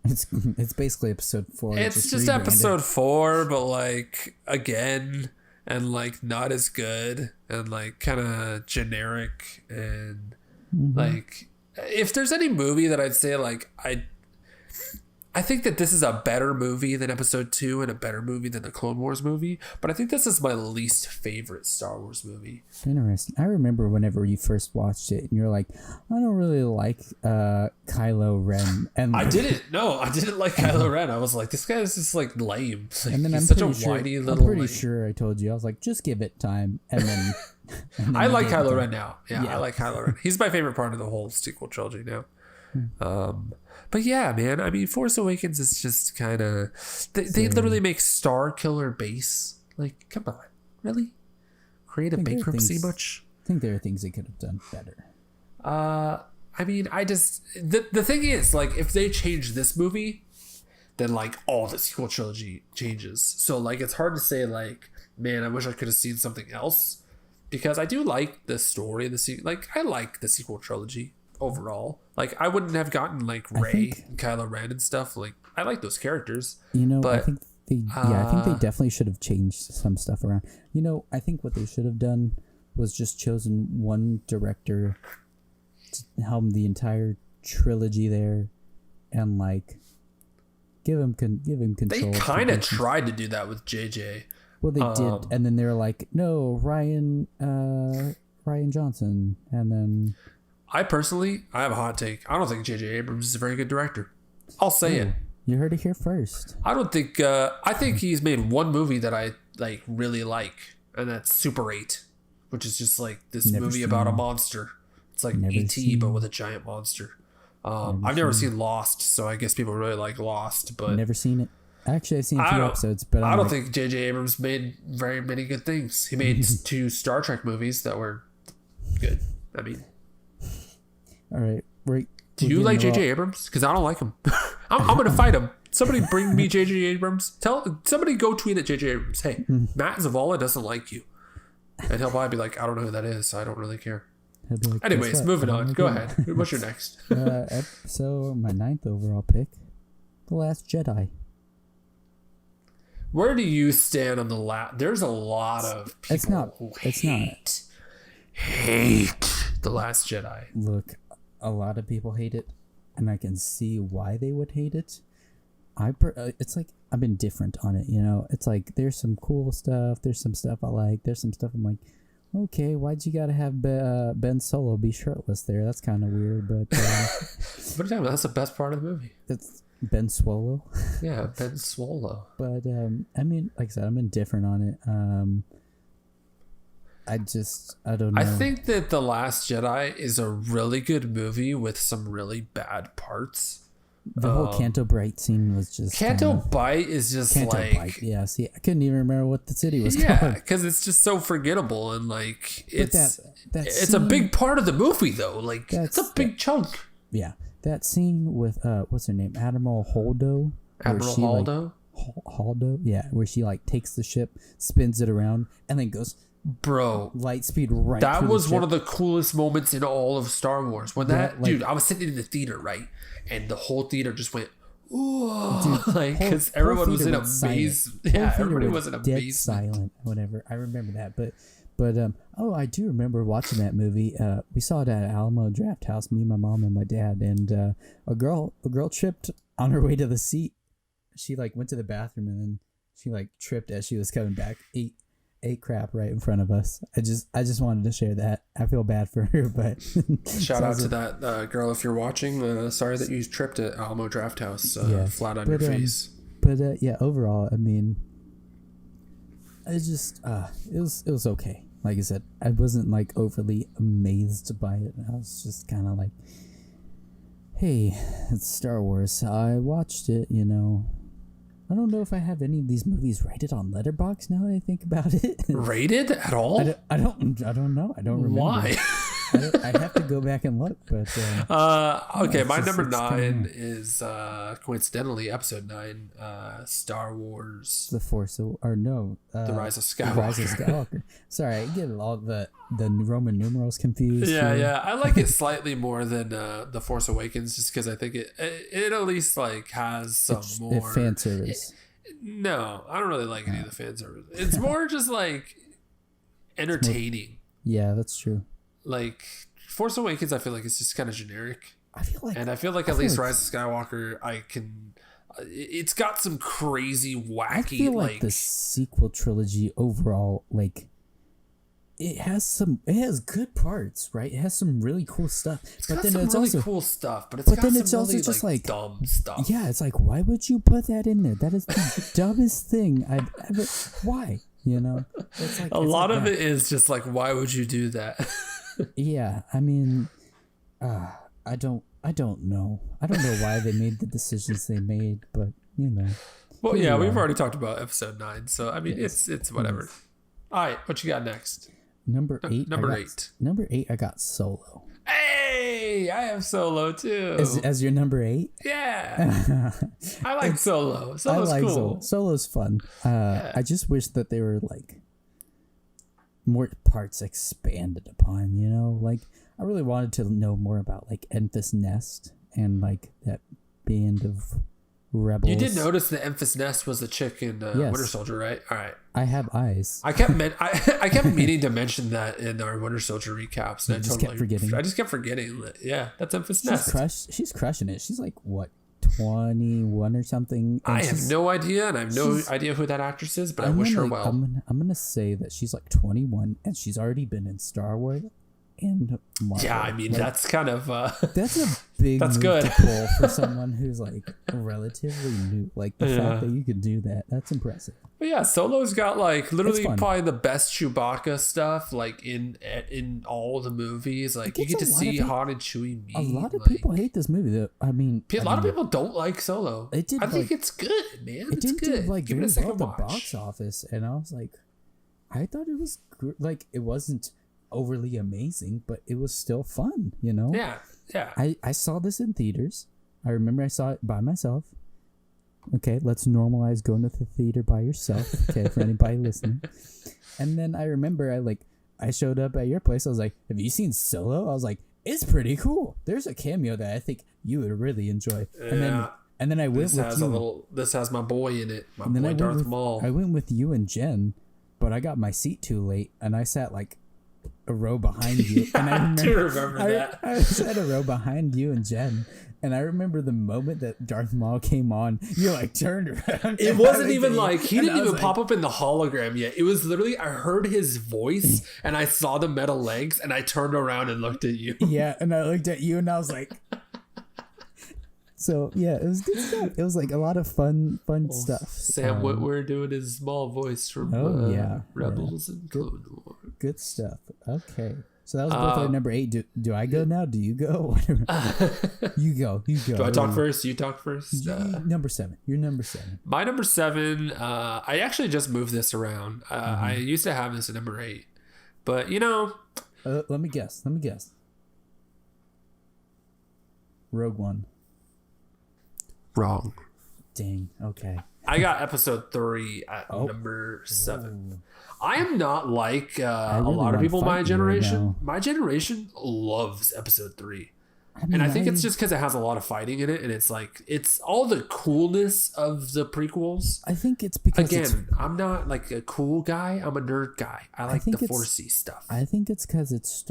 Speaker 2: It's basically episode 4.
Speaker 1: It's just episode 4, but like again, and like not as good, and like kind of generic, and like if there's any movie that I'd say like I think that this is a better movie than Episode 2 and a better movie than the Clone Wars movie, but I think this is my least favorite Star Wars movie.
Speaker 2: Interesting. I remember whenever you first watched it and you're like, I don't really like Kylo Ren. And
Speaker 1: I didn't like Kylo Ren. I was like, this guy is just like lame. Like,
Speaker 2: and then
Speaker 1: he's
Speaker 2: I'm
Speaker 1: such a
Speaker 2: pretty
Speaker 1: whiny
Speaker 2: sure,
Speaker 1: little.
Speaker 2: I'm pretty sure I told you. I was like, just give it time. And then,
Speaker 1: I like Kylo Ren now. Yeah, I like Kylo Ren. He's my favorite part of the whole sequel trilogy now. But yeah, man, I mean, Force Awakens is just kind of they literally make Star Killer Base. Like, come on, really? Create a bankruptcy much?
Speaker 2: I think there are things they could have done better.
Speaker 1: I mean, the thing is, like, if they change this movie, then like all the sequel trilogy changes. So like, it's hard to say like, man, I wish I could have seen something else, because I do like the story of I like the sequel trilogy overall. Like, I wouldn't have gotten like Rey and Kylo Ren and stuff. Like, I like those characters. But
Speaker 2: I think I think they definitely should have changed some stuff around. I think what they should have done was just chosen one director to helm the entire trilogy there, and like give him control.
Speaker 1: They kind of tried to do that with JJ.
Speaker 2: Well, they did, and then they were like, no, Ryan Johnson, and then.
Speaker 1: I have a hot take. I don't think J.J. Abrams is a very good director. I'll say it.
Speaker 2: You heard it here first.
Speaker 1: I don't think. I think he's made one movie that I like really like, and that's Super 8, which is just like this movie about a monster. It's like E.T. but with a giant monster. I've never seen Lost, so I guess people really like Lost. But
Speaker 2: never seen it. Actually, I've seen 2 episodes, but
Speaker 1: I don't think J.J. Abrams made very many good things. He made 2 Star Trek movies that were good. I mean.
Speaker 2: All right.
Speaker 1: Do you like J.J. Abrams? Because I don't like him. I'm going to fight him. Somebody bring me J.J. Abrams. Somebody go tweet at J.J. Abrams. Hey, Matt Zavala doesn't like you. And he'll probably be like, I don't know who that is, so I don't really care.
Speaker 2: Like,
Speaker 1: anyways, moving on. Go ahead. What's your next?
Speaker 2: So my 9th overall pick, The Last Jedi.
Speaker 1: Where do you stand on the last? There's a lot of people who hate The Last Jedi.
Speaker 2: Look, a lot of people hate it, and I can see why they would hate it. It's like I've been different on it, It's like there's some cool stuff, there's some stuff I like, there's some stuff I'm like, okay, why'd you gotta have Ben Solo be shirtless there? That's kind of weird, but
Speaker 1: what are you talking about? That's the best part of the movie.
Speaker 2: It's Ben Swallow.
Speaker 1: Yeah, Ben Swallow.
Speaker 2: But I mean, like I said, I'm indifferent on it. I don't know.
Speaker 1: I think that The Last Jedi is a really good movie with some really bad parts.
Speaker 2: The whole Canto Bight scene was just...
Speaker 1: Canto Bight is just Bight.
Speaker 2: Yeah, see, I couldn't even remember what the city was called.
Speaker 1: Yeah, because it's just so forgettable, and like, it's
Speaker 2: scene,
Speaker 1: a big part of the movie, though. Like, it's a big chunk.
Speaker 2: Yeah, that scene with, what's her name? Admiral Holdo?
Speaker 1: Admiral Holdo?
Speaker 2: Holdo? Yeah, where she like takes the ship, spins it around, and then goes...
Speaker 1: Bro,
Speaker 2: light speed right.
Speaker 1: That was one of the coolest moments in all of Star Wars. When dude, I was sitting in the theater, right, and the whole theater just went, ooh, like, because everyone was in a maze. Yeah, everybody was in a maze.
Speaker 2: Silent, whatever. I remember that, but I do remember watching that movie. We saw it at Alamo Draft House. Me, my mom, and my dad, and a girl tripped on her way to the seat. She like went to the bathroom and then she like tripped as she was coming back. Ate crap right in front of us. I just wanted to share that. I feel bad for her, but
Speaker 1: shout out to that girl if you're watching. Sorry that you tripped at Alamo Draft House flat on your face.
Speaker 2: But yeah, overall, I mean, I just it was okay. Like I said, I wasn't like overly amazed by it. I was just kind of like, hey, it's Star Wars. I watched it, I don't know if I have any of these movies rated on Letterboxd now that I think about it.
Speaker 1: Rated at all?
Speaker 2: I don't know. I don't remember.
Speaker 1: Why?
Speaker 2: I'd have to go back and look. But
Speaker 1: okay, my number 9 is coincidentally episode 9, Star Wars:
Speaker 2: The Force, The
Speaker 1: Rise of Skywalker.
Speaker 2: The Rise of Skywalker. Sorry, I get all the Roman numerals confused.
Speaker 1: Yeah. I like it slightly more than The Force Awakens, just because I think it at least like has some more
Speaker 2: fan service.
Speaker 1: No, I don't really like any of the fan service. It's more just like entertaining.
Speaker 2: Yeah, that's true.
Speaker 1: Like Force Awakens, I feel like it's just kind of generic.
Speaker 2: I feel like
Speaker 1: at least Rise of Skywalker, I can It's got some crazy, wacky.
Speaker 2: I feel like the sequel trilogy overall, like, it has good parts, right? It has some really cool stuff.
Speaker 1: But then it's really cool stuff, but it's also just like dumb stuff.
Speaker 2: Yeah, it's like, why would you put that in there? That is the dumbest thing I've ever. Why? You know,
Speaker 1: it's like, a lot of it is just like, why would you do that?
Speaker 2: Yeah, I mean, I don't know. I don't know why they made the decisions they made, but you know.
Speaker 1: Well, yeah, we've already talked about episode 9, so I mean, it's whatever.
Speaker 2: Yes.
Speaker 1: All right, what you got next?
Speaker 2: Number 8.
Speaker 1: Number 8.
Speaker 2: Number 8, I got Solo.
Speaker 1: Hey, I have Solo too.
Speaker 2: As your number 8?
Speaker 1: Yeah. I like Solo. Solo's cool.
Speaker 2: Solo's fun. I just wish that they were like more parts expanded upon, you know? Like, I really wanted to know more about like Enfys Nest and like that band of rebels.
Speaker 1: You did notice the Enfys Nest was the chick in Winter Soldier, right? All right.
Speaker 2: I have eyes.
Speaker 1: I kept meaning to mention that in our Winter Soldier recaps, and I just kept forgetting. I just kept forgetting. Yeah, that's Enfys Nest.
Speaker 2: She's crushing it. She's like what, 21 or something?
Speaker 1: I have no idea, and I have no idea who that actress is, but I wish her well.
Speaker 2: I'm gonna say that she's like 21, and she's already been in Star Wars and Marvel.
Speaker 1: Yeah, I mean, like, that's kind of
Speaker 2: that's a big move to pull for someone who's like relatively new. Like the fact that you could do that's impressive.
Speaker 1: But yeah, Solo's got like literally probably the best Chewbacca stuff like in all the movies. Like you get to see Han and Chewie meet.
Speaker 2: A lot of people hate this movie though. I mean,
Speaker 1: a lot of people don't like Solo. I think it's good, man. It's good.
Speaker 2: Like give it a second watch. The box office, and I was like, I thought it was good. Like it wasn't overly amazing, but it was still fun, you know?
Speaker 1: Yeah.
Speaker 2: I saw this in theaters. I remember I saw it by myself. Okay, let's normalize going to the theater by yourself. Okay, for anybody listening. And then I remember I showed up at your place. I was like, have you seen Solo? I was like, it's pretty cool. There's a cameo that I think you would really enjoy.
Speaker 1: Yeah.
Speaker 2: And then I went with you.
Speaker 1: This has my boy in it. My boy Darth Maul.
Speaker 2: I went with you and Jen, but I got my seat too late, and I sat like a row behind you. And I
Speaker 1: do remember that.
Speaker 2: I sat a row behind you and Jen. And I remember the moment that Darth Maul came on, you like turned around.
Speaker 1: It wasn't even like, he didn't even pop up in the hologram yet. It was literally, I heard his voice and I saw the metal legs and I turned around and looked at you.
Speaker 2: Yeah, and I looked at you and I was like... So yeah, it was good stuff. It was like a lot of fun stuff.
Speaker 1: Sam Witwer doing his small voice from Rebels and Clone Wars.
Speaker 2: Good stuff. Okay, so that was both our number 8. Do I go now? Do you go? You go.
Speaker 1: Do I talk first? You talk first.
Speaker 2: Number 7. You're number 7.
Speaker 1: My number 7. I actually just moved this around. I used to have this at number 8, but you know.
Speaker 2: Let me guess. Rogue One.
Speaker 1: Wrong.
Speaker 2: Dang. Okay.
Speaker 1: I got episode 3 at number 7. I am not like a lot of people my generation. Right, my generation loves episode 3. I think it's just because it has a lot of fighting in it, and it's like it's all the coolness of the prequels.
Speaker 2: I think it's because
Speaker 1: I'm not like a cool guy. I'm a nerd guy. I like the Forcey stuff.
Speaker 2: I think it's because it's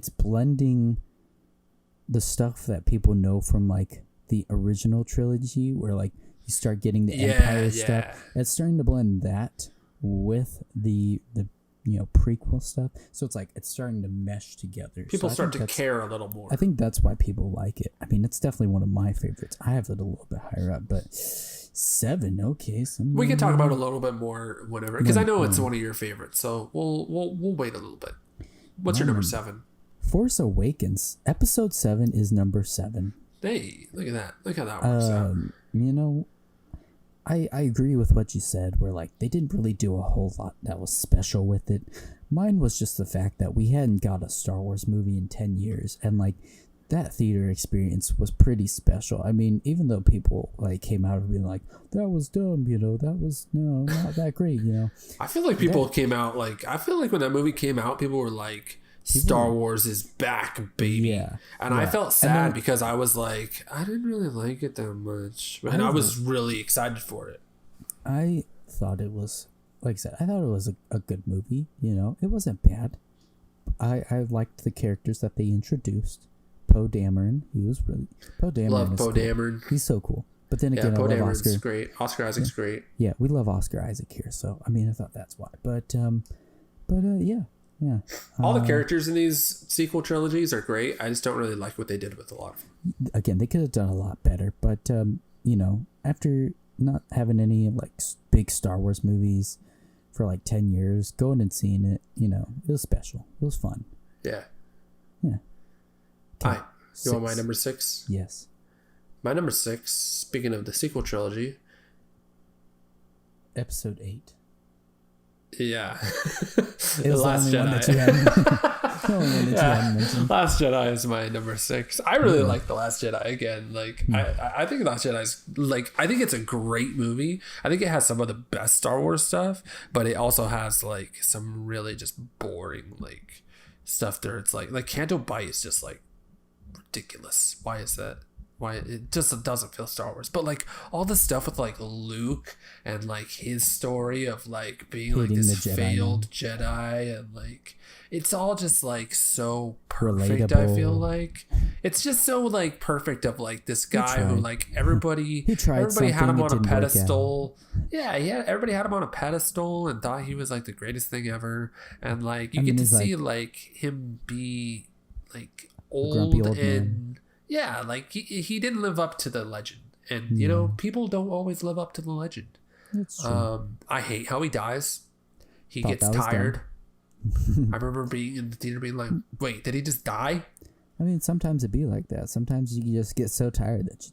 Speaker 2: blending the stuff that people know from like the original trilogy, where like you start getting the Empire stuff. It's starting to blend that with the prequel stuff, so it's like it's starting to mesh together.
Speaker 1: People start to care a little more.
Speaker 2: I think that's why people like it. I mean, it's definitely one of my favorites. I have it a little bit higher up, but 7. Okay,
Speaker 1: we can talk about it a little bit more whenever, because I know it's one of your favorites. So we'll wait a little bit. What's your number 7?
Speaker 2: Force Awakens. Episode 7 is number 7.
Speaker 1: Hey, look at that. Look how that works out.
Speaker 2: You know, I agree with what you said, where like they didn't really do a whole lot that was special with it. Mine was just the fact that we hadn't got a Star Wars movie in 10 years, and like that theater experience was pretty special. I mean, even though people like came out of being like, that was dumb, you know, that was not that great, you know.
Speaker 1: I feel like people came out like, I feel like when that movie came out, people were like, Star Wars is back, baby. Yeah. And I felt sad because I was like, I didn't really like it that much. And I was really excited for it.
Speaker 2: I thought it was, like I said, I thought it was a good movie. You know, it wasn't bad. I liked the characters that they introduced. Poe Dameron, he was really...
Speaker 1: Love Poe Dameron.
Speaker 2: He's so cool. But then again, I
Speaker 1: Poe
Speaker 2: love
Speaker 1: Dameron's
Speaker 2: Oscar.
Speaker 1: great. Oscar Isaac's great.
Speaker 2: Yeah, we love Oscar Isaac here. So I mean, I thought that's why. But yeah.
Speaker 1: All the characters in these sequel trilogies are great. I just don't really like what they did with a lot of them.
Speaker 2: Again, they could have done a lot better. But after not having any like big Star Wars movies for like 10 years, going and seeing it, it was special. It was fun.
Speaker 1: Yeah.
Speaker 2: Yeah.
Speaker 1: All right. You want my number 6?
Speaker 2: Yes.
Speaker 1: My number 6, speaking of the sequel trilogy.
Speaker 2: Episode 8.
Speaker 1: Yeah.
Speaker 2: The Last Jedi.
Speaker 1: Last Jedi is my number 6. I really like The Last Jedi again. Like I think Last Jedi's like, I think it's a great movie. I think it has some of the best Star Wars stuff, but it also has like some really just boring like stuff there. It's like Canto Bight is just like ridiculous. Why is that? Why it just doesn't feel Star Wars. But like all the stuff with like Luke and like his story of like being like this failed Jedi, and like it's all just like so perfect. Relatable. I feel like it's just so like perfect of like this guy who like everybody had him on a pedestal. Yeah, everybody had him on a pedestal and thought he was like the greatest thing ever. And like you get to see like him be like old and man. Yeah, like he didn't live up to the legend. And people don't always live up to the legend.
Speaker 2: That's true.
Speaker 1: I hate how he dies. He gets tired. I remember being in the theater being like, wait, did he just die?
Speaker 2: I mean, sometimes it'd be like that. Sometimes you just get so tired that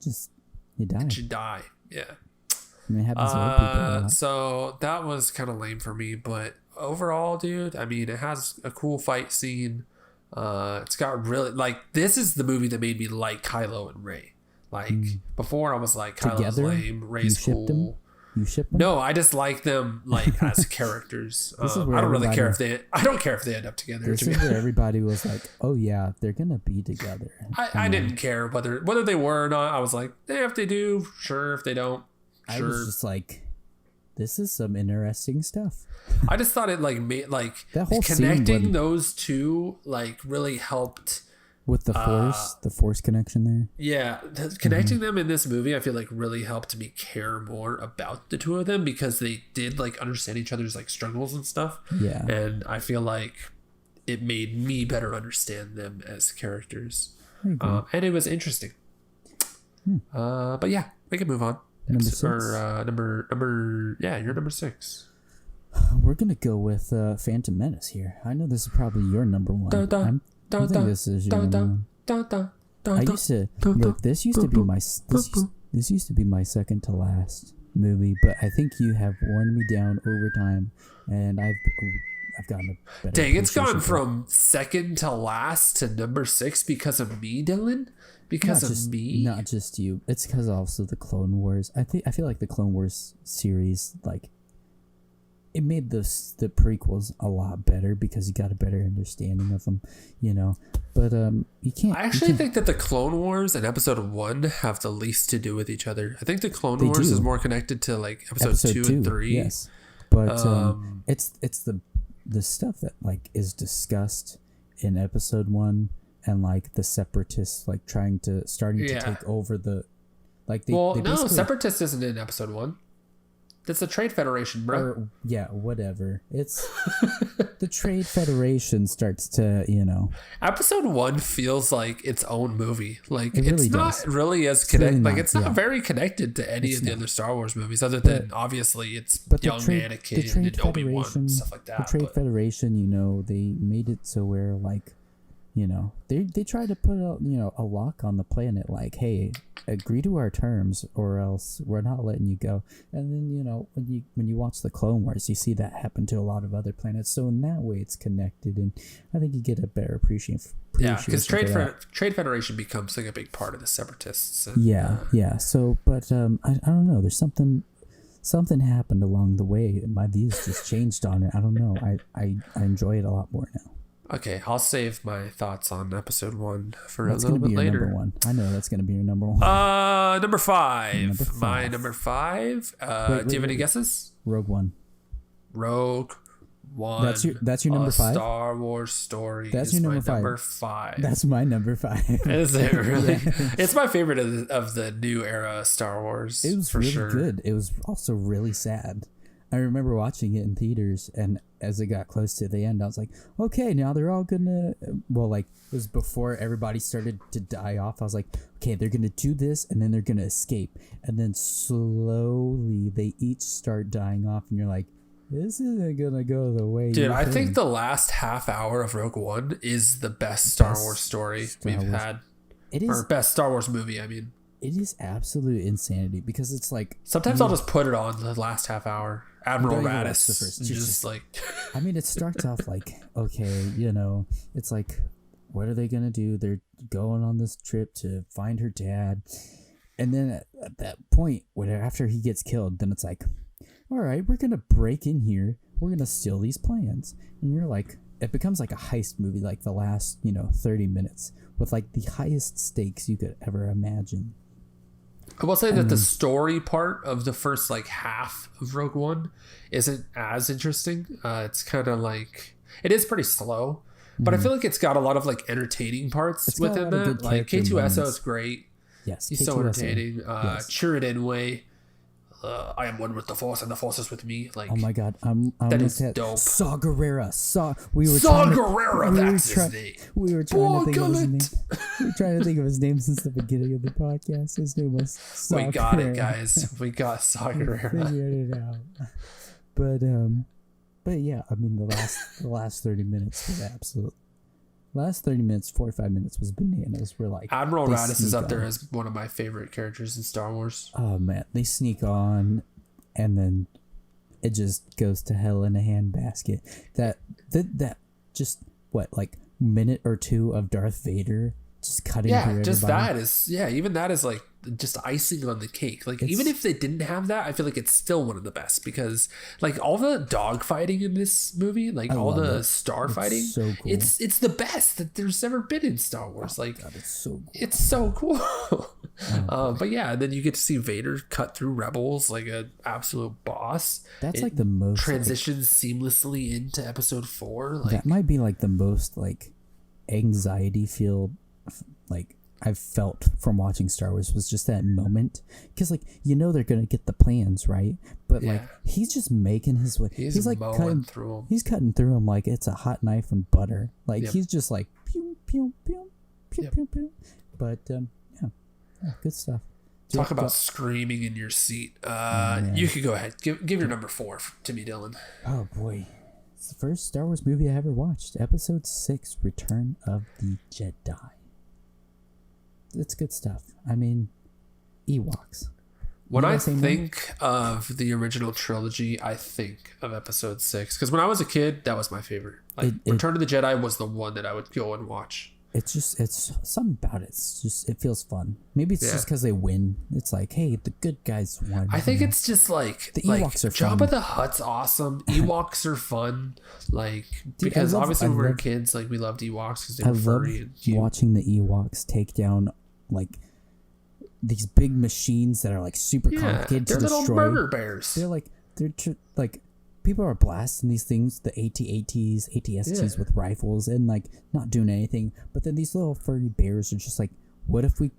Speaker 2: you die.
Speaker 1: That you die. Yeah.
Speaker 2: I mean, it happens to old people a lot.
Speaker 1: So that was kind of lame for me, but overall, dude, I mean, it has a cool fight scene. It's got really like, this is the movie that made me like Kylo and Rey. Like before I was like, Kylo's lame, Rey's cool.
Speaker 2: You ship them?
Speaker 1: No, I just like them like as characters. I don't really care if they end up together.
Speaker 2: This is where everybody was like, "Oh yeah, they're gonna be together."
Speaker 1: I didn't care whether they were or not. I was like, if they do, sure. If they don't, sure.
Speaker 2: I was just like, this is some interesting stuff.
Speaker 1: I just thought it like made like
Speaker 2: that whole
Speaker 1: connecting those two like really helped.
Speaker 2: With the force connection there.
Speaker 1: Yeah, connecting them in this movie, I feel like really helped me care more about the two of them because they did like understand each other's like struggles and stuff.
Speaker 2: Yeah,
Speaker 1: and I feel like it made me better understand them as characters, and it was interesting. But yeah, we can move on.
Speaker 2: Number 6.
Speaker 1: You're number 6.
Speaker 2: We're gonna go with Phantom Menace here. I know this is probably your number 1. I think this is your number 1. I used to look. This used to be my second to last movie, but I think you have worn me down over time, and I've gotten a better.
Speaker 1: Dang, it's gone from second to last to number 6 because of me, Dylan. Because of me,
Speaker 2: not just you. It's because also the Clone Wars. I feel like the Clone Wars series like. It made the prequels a lot better because you got a better understanding of them, But you can't.
Speaker 1: I actually think that the Clone Wars and Episode 1 have the least to do with each other. I think the Clone Wars is more connected to like episode 2 and 3.
Speaker 2: Yes, but it's the stuff that like is discussed in Episode 1 and like the Separatists like starting to take over the like.
Speaker 1: No, Separatist isn't in Episode 1. It's the Trade Federation, bro.
Speaker 2: Whatever. It's the Trade Federation starts to,
Speaker 1: Episode 1 feels like its own movie. Like
Speaker 2: it really
Speaker 1: it's not really as connected. Like it's not very connected to any of the other Star Wars movies, other than obviously it's young Anakin and Obi-Wan and stuff like that.
Speaker 2: The Trade Federation, they made it so where like, they tried to put a lock on the planet. Like, hey, agree to our terms or else we're not letting you go. And then when you watch the Clone Wars, you see that happen to a lot of other planets. So in that way, it's connected, and I think you get a better appreciation.
Speaker 1: Yeah, because Trade Federation becomes like a big part of the Separatists. And,
Speaker 2: yeah. So, but I don't know. There's something happened along the way. My views just changed on it. I don't know. I enjoy it a lot more now.
Speaker 1: Okay, I'll save my thoughts on Episode 1 for a little bit later.
Speaker 2: Number 1. I know that's going to be your number 1.
Speaker 1: Number 5. My number 5. Do you have any guesses?
Speaker 2: Rogue One.
Speaker 1: Rogue one.
Speaker 2: That's your number 5?
Speaker 1: Star Wars story.
Speaker 2: That's your number
Speaker 1: 5.
Speaker 2: That's my number 5.
Speaker 1: Is it really? Yeah. It's my favorite of the new era Star Wars.
Speaker 2: It was
Speaker 1: for
Speaker 2: really
Speaker 1: sure.
Speaker 2: good. It was also really sad. I remember watching it in theaters, and as it got close to the end, I was like, okay, now they're all gonna, well, like, it was before everybody started to die off. I was like, okay, they're gonna do this, and then they're gonna escape. And then slowly, they each start dying off, and you're like, this isn't gonna go the way
Speaker 1: Dude,
Speaker 2: you
Speaker 1: I think the last half hour of Rogue One is the best Star Wars story we've had.
Speaker 2: It is.
Speaker 1: Or best Star Wars movie, I mean.
Speaker 2: It is absolute insanity, because it's like...
Speaker 1: Sometimes I'll just put it on the last half hour. Admiral Raddus.
Speaker 2: The first.
Speaker 1: Just like...
Speaker 2: I mean, it starts off like, okay, you know, it's like, what are they going to do? They're going on this trip to find her dad. And then at that point, after he gets killed, then it's like, all right, we're going to break in here. We're going to steal these plans. And you're like, it becomes like a heist movie, like the last, 30 minutes with like the highest stakes you could ever imagine.
Speaker 1: I will say that the story part of the first like half of Rogue One isn't as interesting. It's kind of like, it is pretty slow, but I feel like it's got a lot of like entertaining parts within that. Like K2SO is great.
Speaker 2: Yes,
Speaker 1: he's so entertaining. Chirrut I am one with the Force, and the Force is with me. Like,
Speaker 2: oh my god, I'm
Speaker 1: that is dope.
Speaker 2: Saw Gerrera.
Speaker 1: Saw Gerrera. That's his name.
Speaker 2: We were trying to think of his name. We were trying to think of his name since the beginning of the podcast. His name was Saw
Speaker 1: We got
Speaker 2: Gerrera.
Speaker 1: it, guys. We got Saw Gerrera.
Speaker 2: Figured it out. But yeah, I mean the last 30 minutes was absolute. Last 30 minutes, 45 minutes was bananas. We're like,
Speaker 1: Admiral Raddus is up there as one of my favorite characters in Star Wars.
Speaker 2: Oh man, they sneak on, and then it just goes to hell in a handbasket. That just what, like minute or two of Darth Vader just cutting through everybody.
Speaker 1: Just that is even that is like just icing on the cake. Like, even if they didn't have that, I feel like it's still one of the best, because like all the dog fighting in this movie, like all the star fighting,
Speaker 2: so cool.
Speaker 1: It's the best that there's ever been in Star Wars. Like,
Speaker 2: God, it's so cool.
Speaker 1: It's so cool. But yeah, then you get to see Vader cut through Rebels like an absolute boss.
Speaker 2: That's like the most
Speaker 1: transitions seamlessly into Episode 4. Like,
Speaker 2: that might be like the most like anxiety filled like I've felt from watching Star Wars, was just that moment, because like they're gonna get the plans right, but like he's just making his way. He's like cutting
Speaker 1: through them.
Speaker 2: He's cutting through them like it's a hot knife and butter. Like he's just like pew pew pew pew pew pew. But yeah, good stuff.
Speaker 1: Talk about screaming in your seat. You could go ahead. Give your number 4 to me, Dylan.
Speaker 2: Oh boy, it's the first Star Wars movie I ever watched. Episode 6, Return of the Jedi. It's good stuff. I mean, Ewoks.
Speaker 1: When I think of the original trilogy, I think of Episode 6. Because when I was a kid, that was my favorite. Like, Return of the Jedi was the one that I would go and watch.
Speaker 2: It's something about it. It feels fun. Maybe it's just because they win. It's like, hey, the good guys won.
Speaker 1: I think it's just like
Speaker 2: the Ewoks are fun.
Speaker 1: Jabba the Hutt's awesome. Ewoks are fun. Like, because obviously when we were kids, like, we loved Ewoks because they were furry and cute.
Speaker 2: Watching the Ewoks take down like these big machines that are like super complicated to destroy.
Speaker 1: They're little murder bears.
Speaker 2: They're like people are blasting these things, the ATSTs with rifles, and like not doing anything. But then these little furry bears are just like, what if we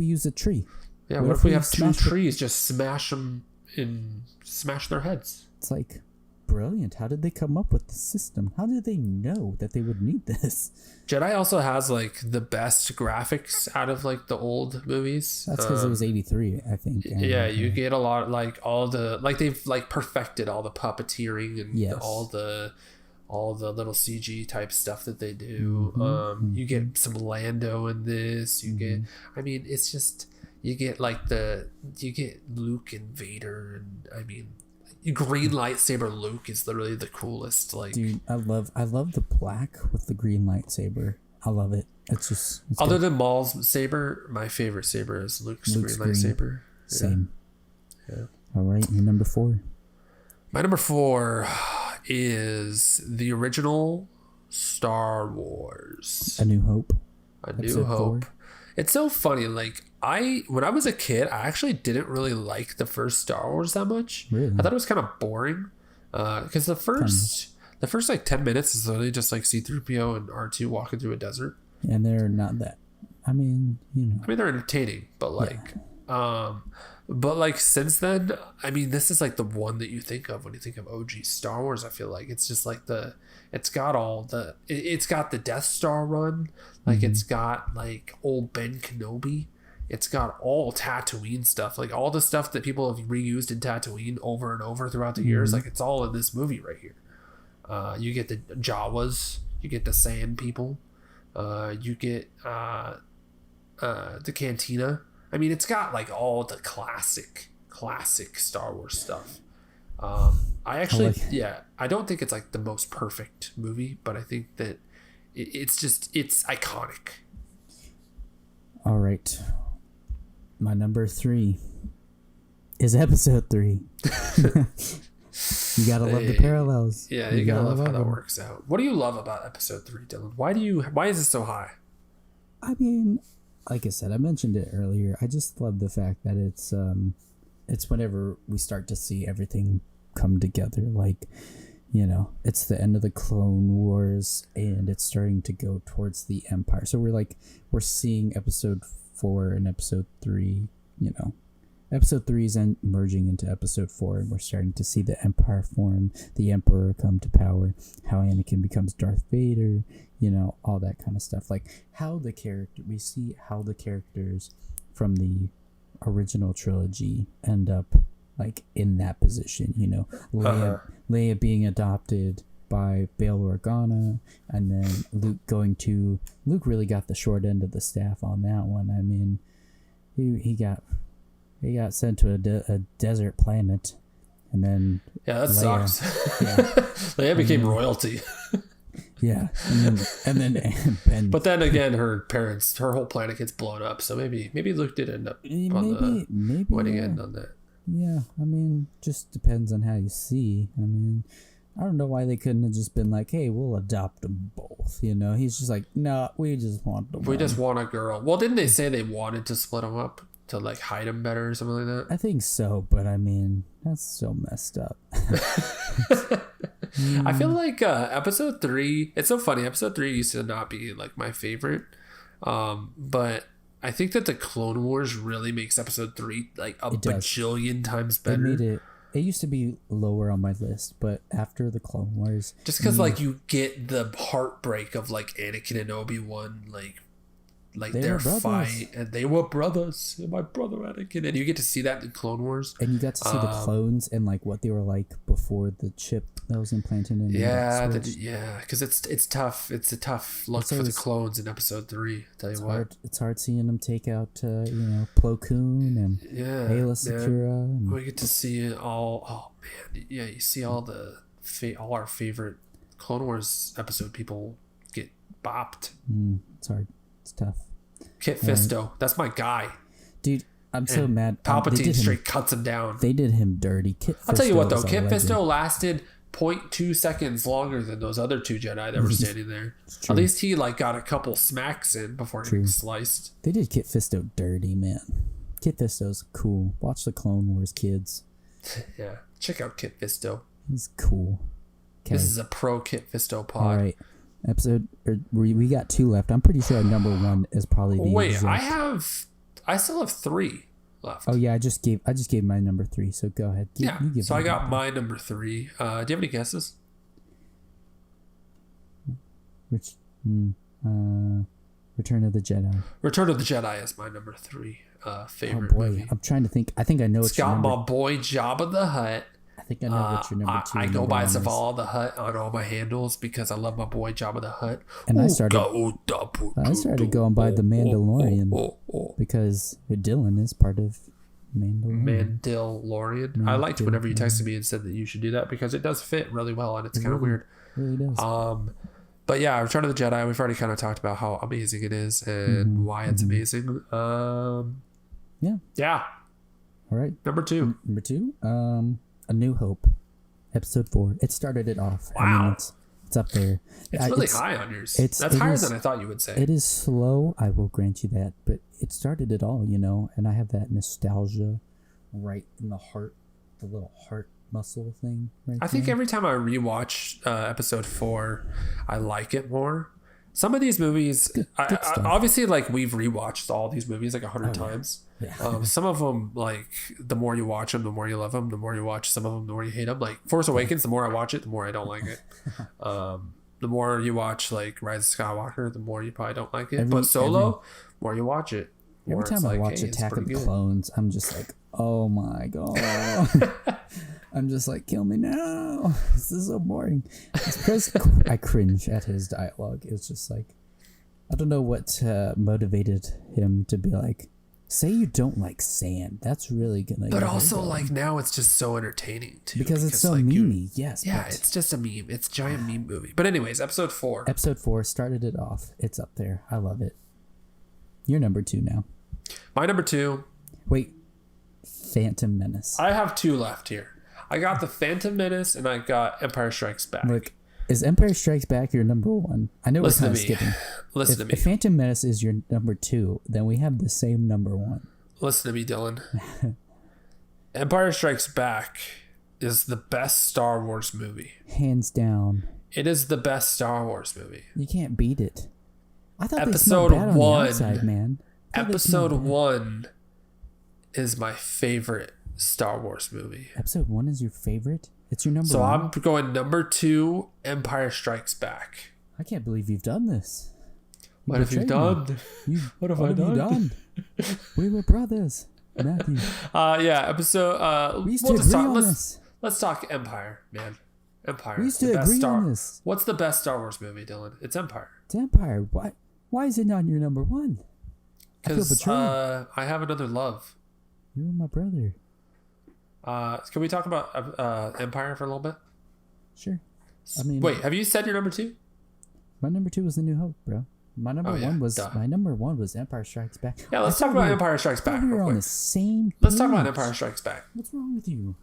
Speaker 2: use a tree?
Speaker 1: Yeah, what if we have 2 trees? Just smash them and smash their heads.
Speaker 2: It's like brilliant. How did they come up with the system? How did they know that they would need this?
Speaker 1: Jedi also has like the best graphics out of like the old movies.
Speaker 2: That's because it was 83, I think.
Speaker 1: Yeah, you get a lot, like all the, like they've like perfected all the puppeteering and all the little CG type stuff that they do. You get some Lando in this. You get, I mean, it's just, you get like you get Luke and Vader, and I mean, green lightsaber Luke is literally the coolest. Like,
Speaker 2: dude, I love the black with the green lightsaber. I love it. It's
Speaker 1: other than Maul's saber, my favorite saber is Luke's green lightsaber.
Speaker 2: Same. Yeah. All right, your number 4.
Speaker 1: My number 4 is the original Star Wars.
Speaker 2: A New Hope.
Speaker 1: A New Hope. 4. It's so funny. Like, when I was a kid, I actually didn't really like the first Star Wars that much.
Speaker 2: Really?
Speaker 1: I thought it was kind of boring. Because the The first like 10 minutes is literally just like C-3PO and R2 walking through a desert.
Speaker 2: And they're not that. I mean, you know.
Speaker 1: I mean, they're entertaining, but like, but like since then, I mean, this is like the one that you think of when you think of OG Star Wars. I feel like it's just like it's got the Death Star run, like it's got like old Ben Kenobi. It's got all Tatooine stuff, like all the stuff that people have reused in Tatooine over and over throughout the years. Like it's all in this movie right here. You get the Jawas, you get the Sand People, you get the Cantina. I mean, it's got like all the classic Star Wars stuff. I don't think it's like the most perfect movie, but I think that it's iconic.
Speaker 2: All right. My number 3 is episode 3. You gotta love the parallels.
Speaker 1: Yeah, you gotta love how that works out. What do you love about episode 3, Dylan? Why is it so high?
Speaker 2: I mean, like I said, I mentioned it earlier. I just love the fact that it's whenever we start to see everything come together. Like, you know, it's the end of the Clone Wars and it's starting to go towards the Empire. So we're seeing episode 4 and episode 3, you know. Episode 3 is merging into episode 4, and we're starting to see the Empire form, the Emperor come to power, how Anakin becomes Darth Vader, you know, all that kind of stuff. Like we see how the characters from the original trilogy end up like in that position, you know. Leia being adopted by Bail Organa, and then Luke really got the short end of the staff on that one. I mean, he got sent to a desert planet, and then
Speaker 1: that sucks. Yeah. Leia became royalty.
Speaker 2: Yeah, and then Ben.
Speaker 1: But then again, her whole planet gets blown up. So maybe Luke did end up on the winning end on that.
Speaker 2: Yeah, I mean, just depends on how you see. I mean, I don't know why they couldn't have just been like, "Hey, we'll adopt them both." You know, he's just like, "No, we just want the
Speaker 1: We just want a girl." Well, didn't they say they wanted to split them up to like hide them better or something like that?
Speaker 2: I think so, but I mean, that's so messed up.
Speaker 1: I feel like episode 3, it's so funny. Episode 3 used to not be like my favorite. But I think that the Clone Wars really makes episode 3 like a bajillion times better.
Speaker 2: It used to be lower on my list, but after the Clone Wars,
Speaker 1: just because like you get the heartbreak of like Anakin and Obi-Wan like their fight, and they were brothers, and my brother Anakin, and you get to see that in Clone Wars,
Speaker 2: and you got to see the clones and like what they were like before the chip that was implanted in.
Speaker 1: Because it's tough. It's a tough look for the clones in episode 3. Tell you what,
Speaker 2: it's hard seeing them take out Plo Koon and Ayla Secura. And
Speaker 1: we get to see all. Oh man, yeah, you see all all our favorite Clone Wars episode people get bopped.
Speaker 2: It's hard. It's tough.
Speaker 1: Kit Fisto, that's my guy,
Speaker 2: dude. I'm so mad.
Speaker 1: Palpatine straight cuts him down.
Speaker 2: They did him dirty.
Speaker 1: I'll tell you what though, Kit Fisto lasted 0.2 seconds longer than those other 2 Jedi that were standing there. At least he like got a couple smacks in before getting sliced.
Speaker 2: They did Kit Fisto dirty, man. Kit Fisto's cool. Watch the Clone Wars, kids.
Speaker 1: Yeah, check out Kit Fisto.
Speaker 2: He's cool.
Speaker 1: Okay. This is a pro Kit Fisto pod.
Speaker 2: All right. We got 2 left. I'm pretty sure number 1 is probably the
Speaker 1: Wait, I still have 3 left.
Speaker 2: Oh yeah, I just gave my number 3, so go ahead.
Speaker 1: So I got my number 3. Do you have any guesses?
Speaker 2: Return of the Jedi.
Speaker 1: Return of the Jedi is my number 3 favorite movie.
Speaker 2: I'm trying to think. I think I know
Speaker 1: it's got my boy Jabba the Hutt.
Speaker 2: I think I know what your number 2
Speaker 1: I go by Zavala the Hutt on all my handles because I love my boy Jabba the Hutt.
Speaker 2: And I started going by the Mandalorian because Dylan is part of
Speaker 1: Mandalorian. I liked whenever you texted me and said that you should do that because it does fit really well and it's kind of weird.
Speaker 2: It really does.
Speaker 1: But yeah, Return of the Jedi, we've already kind of talked about how amazing it is and why it's amazing. Yeah. All
Speaker 2: right.
Speaker 1: Number 2.
Speaker 2: A New Hope, episode 4. It started it off.
Speaker 1: Wow.
Speaker 2: I mean, it's up there.
Speaker 1: It's really high on yours. That's higher than I thought you would say.
Speaker 2: It is slow, I will grant you that, but it started it all, and I have that nostalgia right in the heart, the little heart muscle thing. Right.
Speaker 1: I think every time I rewatch episode 4, I like it more. Some of these movies,
Speaker 2: good
Speaker 1: obviously, like we've rewatched all these movies like 100 times.
Speaker 2: Yeah.
Speaker 1: Some of them, like the more you watch them, the more you love them. The more you watch some of them, the more you hate them. Like Force Awakens, the more I watch it, the more I don't like it. The more you watch like Rise of Skywalker, the more you probably don't like it. But Solo, the more you watch it,
Speaker 2: every time I watch Attack of the Clones, I'm just like, oh my god. I'm just like, kill me now. This is so boring. It's because I cringe at his dialogue. It's just like, I don't know what motivated him to be like, say you don't like sand. That's really gonna.
Speaker 1: But also, like now, it's just so entertaining too.
Speaker 2: Because it's so like, memey. Yes.
Speaker 1: Yeah, it's just a meme. It's a giant meme movie. But anyways, episode 4.
Speaker 2: Episode 4 started it off. It's up there. I love it. You're number 2 now.
Speaker 1: My number 2.
Speaker 2: Wait. Phantom Menace.
Speaker 1: I have 2 left here. I got the Phantom Menace and I got Empire Strikes Back.
Speaker 2: Look, is Empire Strikes Back your number 1? I know we're kind of skipping.
Speaker 1: Listen to me.
Speaker 2: If Phantom Menace is your number 2, then we have the same number 1.
Speaker 1: Listen to me, Dylan. Empire Strikes Back is the best Star Wars movie.
Speaker 2: Hands down.
Speaker 1: It is the best Star Wars movie.
Speaker 2: You can't beat it. I thought
Speaker 1: episode
Speaker 2: they bad
Speaker 1: 1.
Speaker 2: On the outside, man.
Speaker 1: Episode 1 is my favorite Star Wars movie.
Speaker 2: Episode 1 is your favorite? It's your number 1?
Speaker 1: So I'm going number 2, Empire Strikes Back.
Speaker 2: I can't believe you've done this.
Speaker 1: What have you done? What have I done?
Speaker 2: We were brothers, Matthew.
Speaker 1: Yeah, episode.
Speaker 2: We used to agree on this.
Speaker 1: Let's talk Empire, man. Empire.
Speaker 2: We used to agree on this.
Speaker 1: What's the best Star Wars movie, Dylan? It's Empire.
Speaker 2: It's Empire. Why is it not your number 1?
Speaker 1: Because I have another love.
Speaker 2: You were my brother.
Speaker 1: Can we talk about Empire for a little bit?
Speaker 2: Sure. I mean,
Speaker 1: wait, have you said your number 2?
Speaker 2: My number 2 was The New Hope, bro. My number 1 was Empire Strikes Back.
Speaker 1: Yeah, let's talk about Empire Strikes Back.
Speaker 2: We were on the same page.
Speaker 1: Let's talk about Empire Strikes Back.
Speaker 2: What's wrong with you?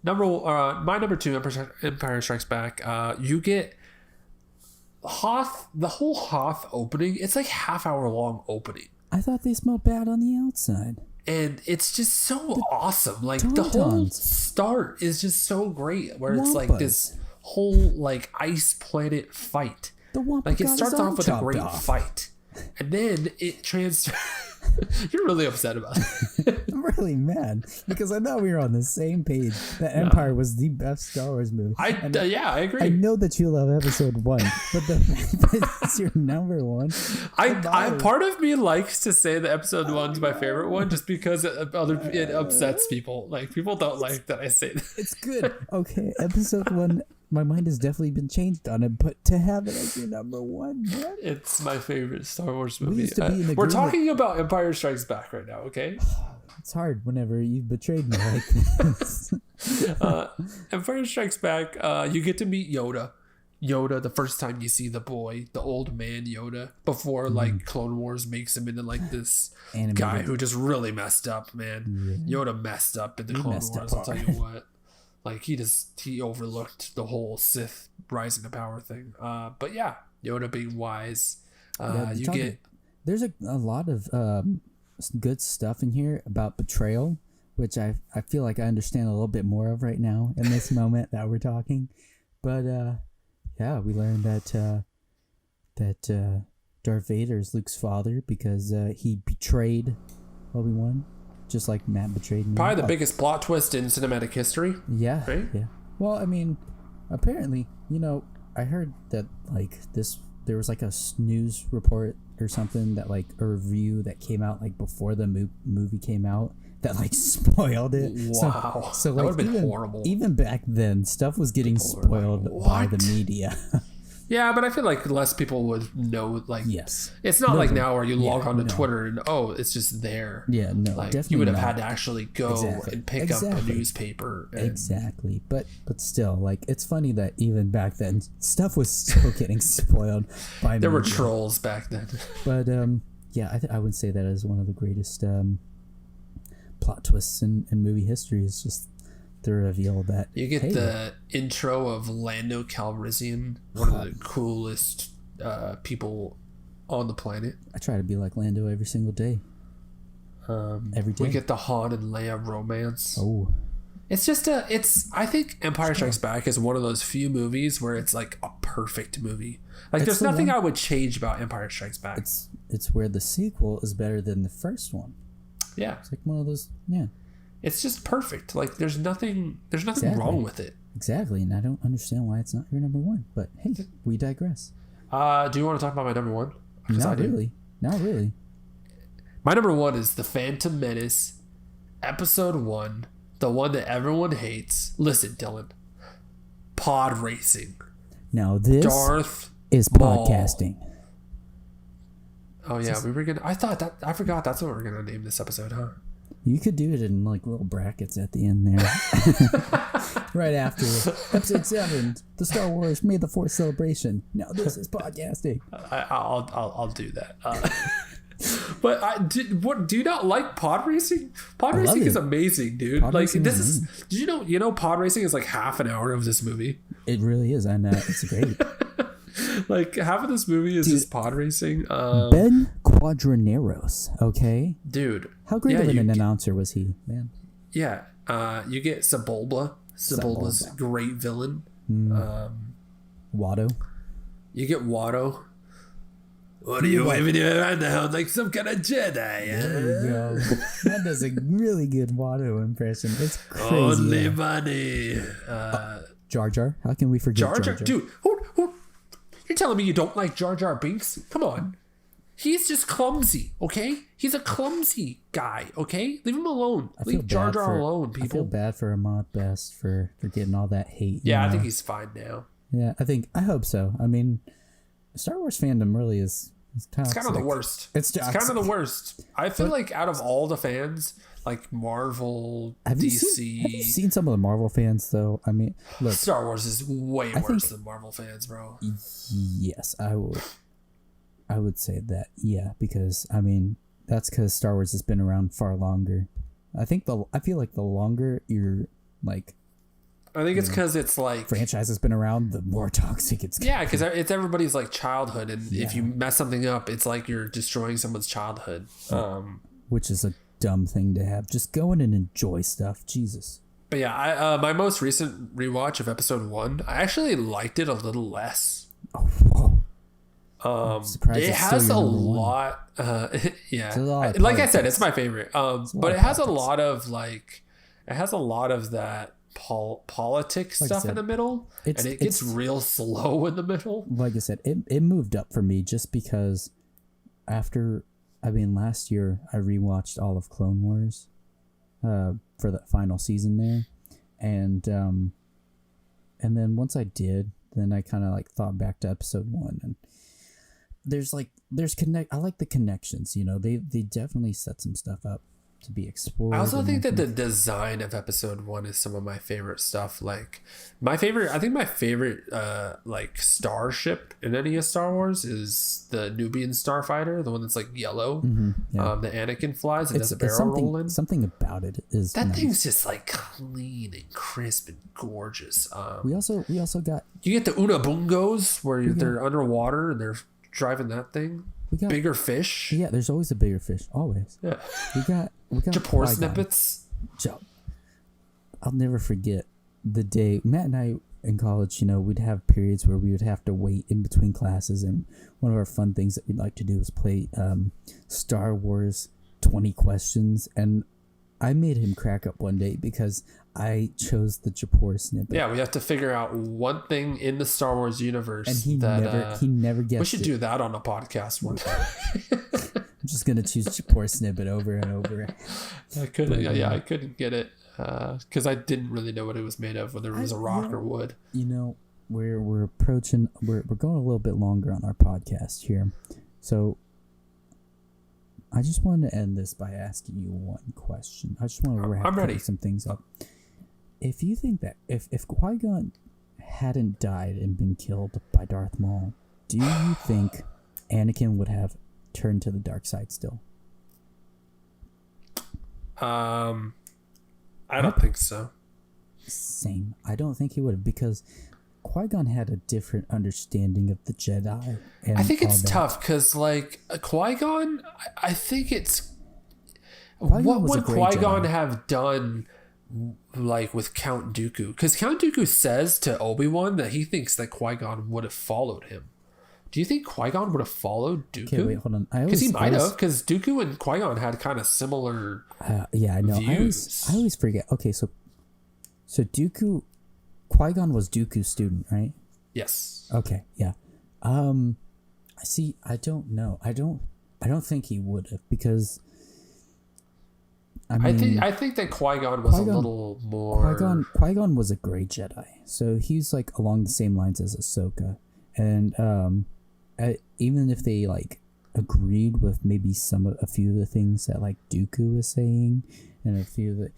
Speaker 1: My number 2, Empire Strikes Back. You get Hoth, the whole Hoth opening. It's like half-hour long opening.
Speaker 2: I thought they smelled bad on the outside.
Speaker 1: And it's just so awesome. Like the whole start is just so great. Where it's like this whole like ice planet fight. Like it starts off with a great fight, and then it You're really upset about it.
Speaker 2: I'm really mad because I thought we were on the same page. That Empire was the best Star Wars movie.
Speaker 1: I agree.
Speaker 2: I know that you love Episode 1, but the fact that it's your number 1.
Speaker 1: I part of me likes to say that Episode 1's my favorite one just because it upsets people. Like people don't like that I say that.
Speaker 2: It's good. Okay, Episode 1. My mind has definitely been changed on it, but to have it as your number 1, man.
Speaker 1: It's my favorite Star Wars movie.
Speaker 2: We're
Speaker 1: talking about Empire Strikes Back right now, okay?
Speaker 2: It's hard whenever you've betrayed me like this.
Speaker 1: Empire Strikes Back, you get to meet Yoda. Yoda, the first time you see the boy, the old man Yoda, before like Clone Wars makes him into like this guy who just really messed up, man. Yeah. Yoda messed up in the Clone Wars, I'll tell you what. Like he overlooked the whole Sith rising to power thing. But yeah, Yoda being wise.
Speaker 2: There's a lot of good stuff in here about betrayal, which I feel like I understand a little bit more of right now in this moment that we're talking. But yeah, we learned that Darth Vader is Luke's father because he betrayed Obi-Wan. Just like Matt betrayed me.
Speaker 1: Probably the biggest plot twist in cinematic history.
Speaker 2: Yeah.
Speaker 1: Right?
Speaker 2: Yeah. Well, I mean, apparently, I heard that like there was like a news report or something that like a review that came out like before the movie came out that like spoiled it.
Speaker 1: Wow.
Speaker 2: So
Speaker 1: that
Speaker 2: like
Speaker 1: would have been horrible.
Speaker 2: Even back then, stuff was getting spoiled by the media.
Speaker 1: Yeah, but I feel like less people would know. Like,
Speaker 2: yes,
Speaker 1: it's not like now where you log on to Twitter and it's just there.
Speaker 2: Yeah, no,
Speaker 1: like,
Speaker 2: definitely
Speaker 1: you would have
Speaker 2: not.
Speaker 1: had to actually go and pick up a newspaper.
Speaker 2: Exactly, but still, like it's funny that even back then stuff was still getting spoiled by.
Speaker 1: There were trolls back then.
Speaker 2: But yeah, I would say that is one of the greatest plot twists in movie history. Is just the reveal that
Speaker 1: you get the intro of Lando Calrissian, one of the coolest people on the planet.
Speaker 2: I try to be like Lando every single day. Every day.
Speaker 1: We get the Han and Leia romance.
Speaker 2: Oh,
Speaker 1: I think Empire Strikes Back is one of those few movies where it's like a perfect movie. Like there's nothing I would change about Empire Strikes Back.
Speaker 2: It's where the sequel is better than the first one.
Speaker 1: Yeah.
Speaker 2: It's like one of those, yeah.
Speaker 1: It's just perfect. Like there's nothing wrong with it.
Speaker 2: Exactly. And I don't understand why it's not your number one, but hey, we digress.
Speaker 1: Do you want to talk about my number one?
Speaker 2: Not really. Not really.
Speaker 1: My number one is The Phantom Menace, Episode 1, the one that everyone hates. Listen, Dylan. Pod racing.
Speaker 2: Now this
Speaker 1: Darth
Speaker 2: is
Speaker 1: Maul.
Speaker 2: podcasting.
Speaker 1: Oh yeah, I forgot that's what we're gonna name this episode, huh?
Speaker 2: You could do it in like little brackets at the end there. Right after episode 7, the Star Wars May the 4th celebration. Now this is podcasting.
Speaker 1: I'll do that. But do you not like pod racing? Pod racing is amazing, dude. Did you know pod racing is like half an hour of this movie?
Speaker 2: It really is. I know. It's great.
Speaker 1: Like half of this movie is just pod racing.
Speaker 2: Ben Quadraneros, okay?
Speaker 1: Dude.
Speaker 2: How great of an announcer was he, man?
Speaker 1: Yeah. You get Sebulba. Sebulba's a great villain.
Speaker 2: Watto.
Speaker 1: You get Watto. What are you waving your around the house like some kind of Jedi?
Speaker 2: There you go. That does a really good Watto impression. It's crazy.
Speaker 1: Only money.
Speaker 2: Jar Jar. How can we forget Jar Jar?
Speaker 1: Dude, you're telling me you don't like Jar Jar Binks? Come on. He's just clumsy, okay? He's a clumsy guy, okay? Leave him alone. Leave Jar Jar alone, people.
Speaker 2: I feel bad for Ahmad Best for getting all that hate.
Speaker 1: Yeah, I think he's fine now.
Speaker 2: Yeah, I hope so. I mean, Star Wars fandom really is toxic.
Speaker 1: It's kind of the worst. It's kind of the worst. I feel like out of all the fans, like Marvel, DC.
Speaker 2: Have you seen some of the Marvel fans, though? I mean, look.
Speaker 1: Star Wars is way worse than Marvel fans, bro.
Speaker 2: Yes, I would say that, yeah, because, I mean, that's because Star Wars has been around far longer. I feel like the longer you're, like...
Speaker 1: I think it's because it's like...
Speaker 2: franchise has been around, the more toxic it's...
Speaker 1: Yeah, because it's everybody's, like, childhood, and if you mess something up, it's like you're destroying someone's childhood.
Speaker 2: Which is a dumb thing to have. Just go in and enjoy stuff. Jesus.
Speaker 1: But yeah, my most recent rewatch of episode 1, I actually liked it a little less.
Speaker 2: Oh, whoa.
Speaker 1: It has a lot. Yeah, like I said, it's my favorite. But it has a lot of that politics stuff in the middle, and it gets real slow in the middle.
Speaker 2: Like I said, it moved up for me just because last year I rewatched all of Clone Wars, for the final season there, and then once I did, then I kind of like thought back to episode 1 and. I like the connections, they definitely set some stuff up to be explored.
Speaker 1: I also think that the design of episode 1 is some of my favorite stuff. Like my favorite like starship in any of Star Wars is the Nubian starfighter, the one that's like yellow.
Speaker 2: Mm-hmm, yeah.
Speaker 1: The Anakin flies and does a barrel roll in.
Speaker 2: Something about it is
Speaker 1: that
Speaker 2: nice.
Speaker 1: Thing's just like clean and crisp and gorgeous.
Speaker 2: We also got
Speaker 1: you get the Unabungos where they're underwater and they're driving that thing. We got bigger fish.
Speaker 2: Yeah, there's always a bigger fish. Always. Yeah. We got
Speaker 1: Japor snippets.
Speaker 2: I'll never forget the day Matt and I in college, we'd have periods where we would have to wait in between classes, and one of our fun things that we'd like to do was play Star Wars 20 questions, and I made him crack up one day because I chose the Japor snippet.
Speaker 1: Yeah, we have to figure out one thing in the Star Wars universe.
Speaker 2: And he never guessed it.
Speaker 1: We should do that on a podcast one time.
Speaker 2: I'm just going to choose Japor snippet over and over.
Speaker 1: I couldn't get it because I didn't really know what it was made of, whether it was a rock or wood.
Speaker 2: We're approaching, we're going a little bit longer on our podcast here. So I just wanted to end this by asking you one question. I just want to wrap some things up. If you think that if Qui-Gon hadn't died and been killed by Darth Maul, do you think Anakin would have turned to the dark side still?
Speaker 1: I don't think so.
Speaker 2: Same. I don't think he would have, because Qui-Gon had a different understanding of the Jedi. And
Speaker 1: I think it's tough because, like, Qui-Gon, I think it's... What would Qui-Gon have done like with Count Dooku, because Count Dooku says to Obi-Wan that he thinks that Qui-Gon would have followed him. Do you think Qui-Gon would have followed Dooku?
Speaker 2: Okay, wait, hold on.
Speaker 1: Because he might have, because Dooku and Qui-Gon had kind of similar
Speaker 2: yeah, I know.
Speaker 1: views.
Speaker 2: I always forget. Okay, so Dooku, Qui-Gon was Dooku's student, right?
Speaker 1: Yes.
Speaker 2: Okay, yeah. I see. I don't know. I don't think he would have, because I
Speaker 1: think that Qui-Gon was a little more.
Speaker 2: Qui-Gon was a great Jedi, so he's like along the same lines as Ahsoka, and even if they like agreed with maybe a few of the things that like Dooku was saying, and a few of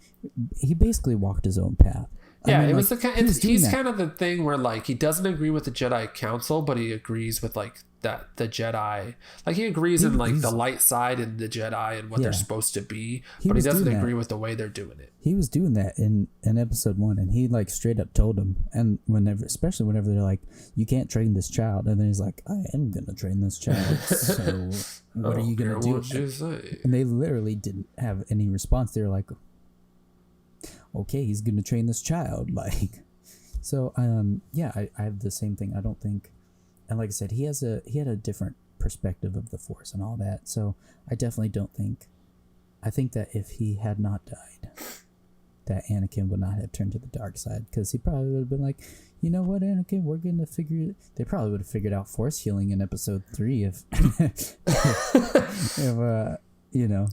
Speaker 2: he basically walked his own path.
Speaker 1: Yeah,
Speaker 2: I mean,
Speaker 1: it was
Speaker 2: like,
Speaker 1: he's kind of the thing where like he doesn't agree with the Jedi Council, but he agrees with like that the Jedi, like he agrees in like the light side and the Jedi and what they're supposed to be, but he doesn't agree with the way they're doing it.
Speaker 2: He was doing that in episode 1, and he like straight up told him, and especially whenever they're like, you can't train this child, and then he's like, I am gonna train this child, so what are you gonna do?
Speaker 1: What you say?
Speaker 2: And they literally didn't have any response. They were like, okay, he's gonna train this child, like. So yeah, I have the same thing. I don't think, and like I said, he had a different perspective of the Force and all that, so I definitely don't think. I think that if he had not died, that Anakin would not have turned to the dark side, because he probably would have been like, you know what, Anakin, we're gonna figure. They probably would have figured out Force healing in episode 3 if you know.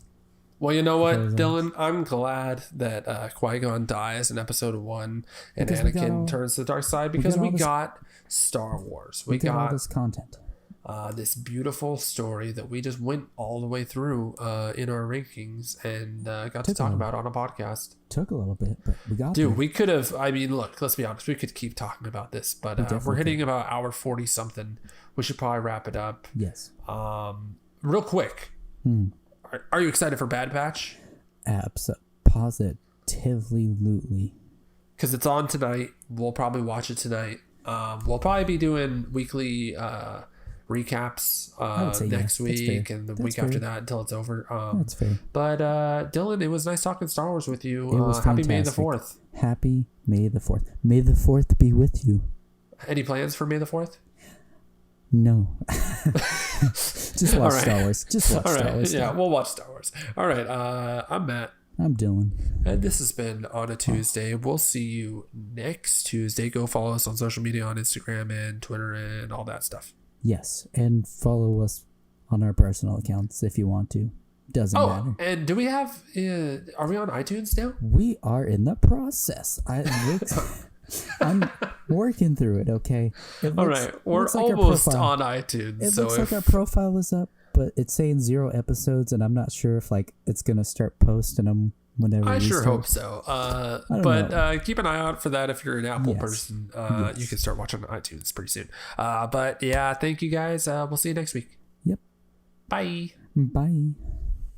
Speaker 1: Well, you know what, Dylan? I'm glad that Qui-Gon dies in episode 1 and Anakin turns to the dark side, because we got Star Wars. We got
Speaker 2: all this content.
Speaker 1: This beautiful story that we just went all the way through in our rankings and got to talk about on a podcast.
Speaker 2: Took a little bit, but we got
Speaker 1: Dude, we could have, I mean, look, let's be honest. We could keep talking about this, but we're hitting about hour 40 something. We should probably wrap it up.
Speaker 2: Yes.
Speaker 1: Real quick. Are you excited for Bad Batch?
Speaker 2: Positively.
Speaker 1: Because it's on tonight. We'll probably watch it tonight. We'll probably be doing weekly recaps next week and the week after that until it's over.
Speaker 2: That's fair.
Speaker 1: But Dylan, it was nice talking Star Wars with you.
Speaker 2: It was
Speaker 1: happy May the
Speaker 2: fantastic.
Speaker 1: 4th.
Speaker 2: Happy May the 4th. May the 4th be with you.
Speaker 1: Any plans for May the 4th?
Speaker 2: No. Just watch Star Wars. Just watch Star Wars.
Speaker 1: Yeah, we'll watch Star Wars. All right. I'm Matt.
Speaker 2: I'm Dylan.
Speaker 1: And this has been On a Tuesday. We'll see you next Tuesday. Go follow us on social media on Instagram and Twitter and all that stuff.
Speaker 2: Yes. And follow us on our personal accounts if you want to. Doesn't matter.
Speaker 1: And do we have... are we on iTunes now?
Speaker 2: We are in the process. I'm working through it, okay?
Speaker 1: All right. We're almost on iTunes.
Speaker 2: It looks like our profile is up, but it's saying 0 episodes, and I'm not sure if like it's going to start posting them whenever
Speaker 1: I sure hope so. But keep an eye out for that if you're an Apple person. You can start watching on iTunes pretty soon. But yeah, thank you guys. We'll see you next week.
Speaker 2: Yep.
Speaker 1: Bye.
Speaker 2: Bye.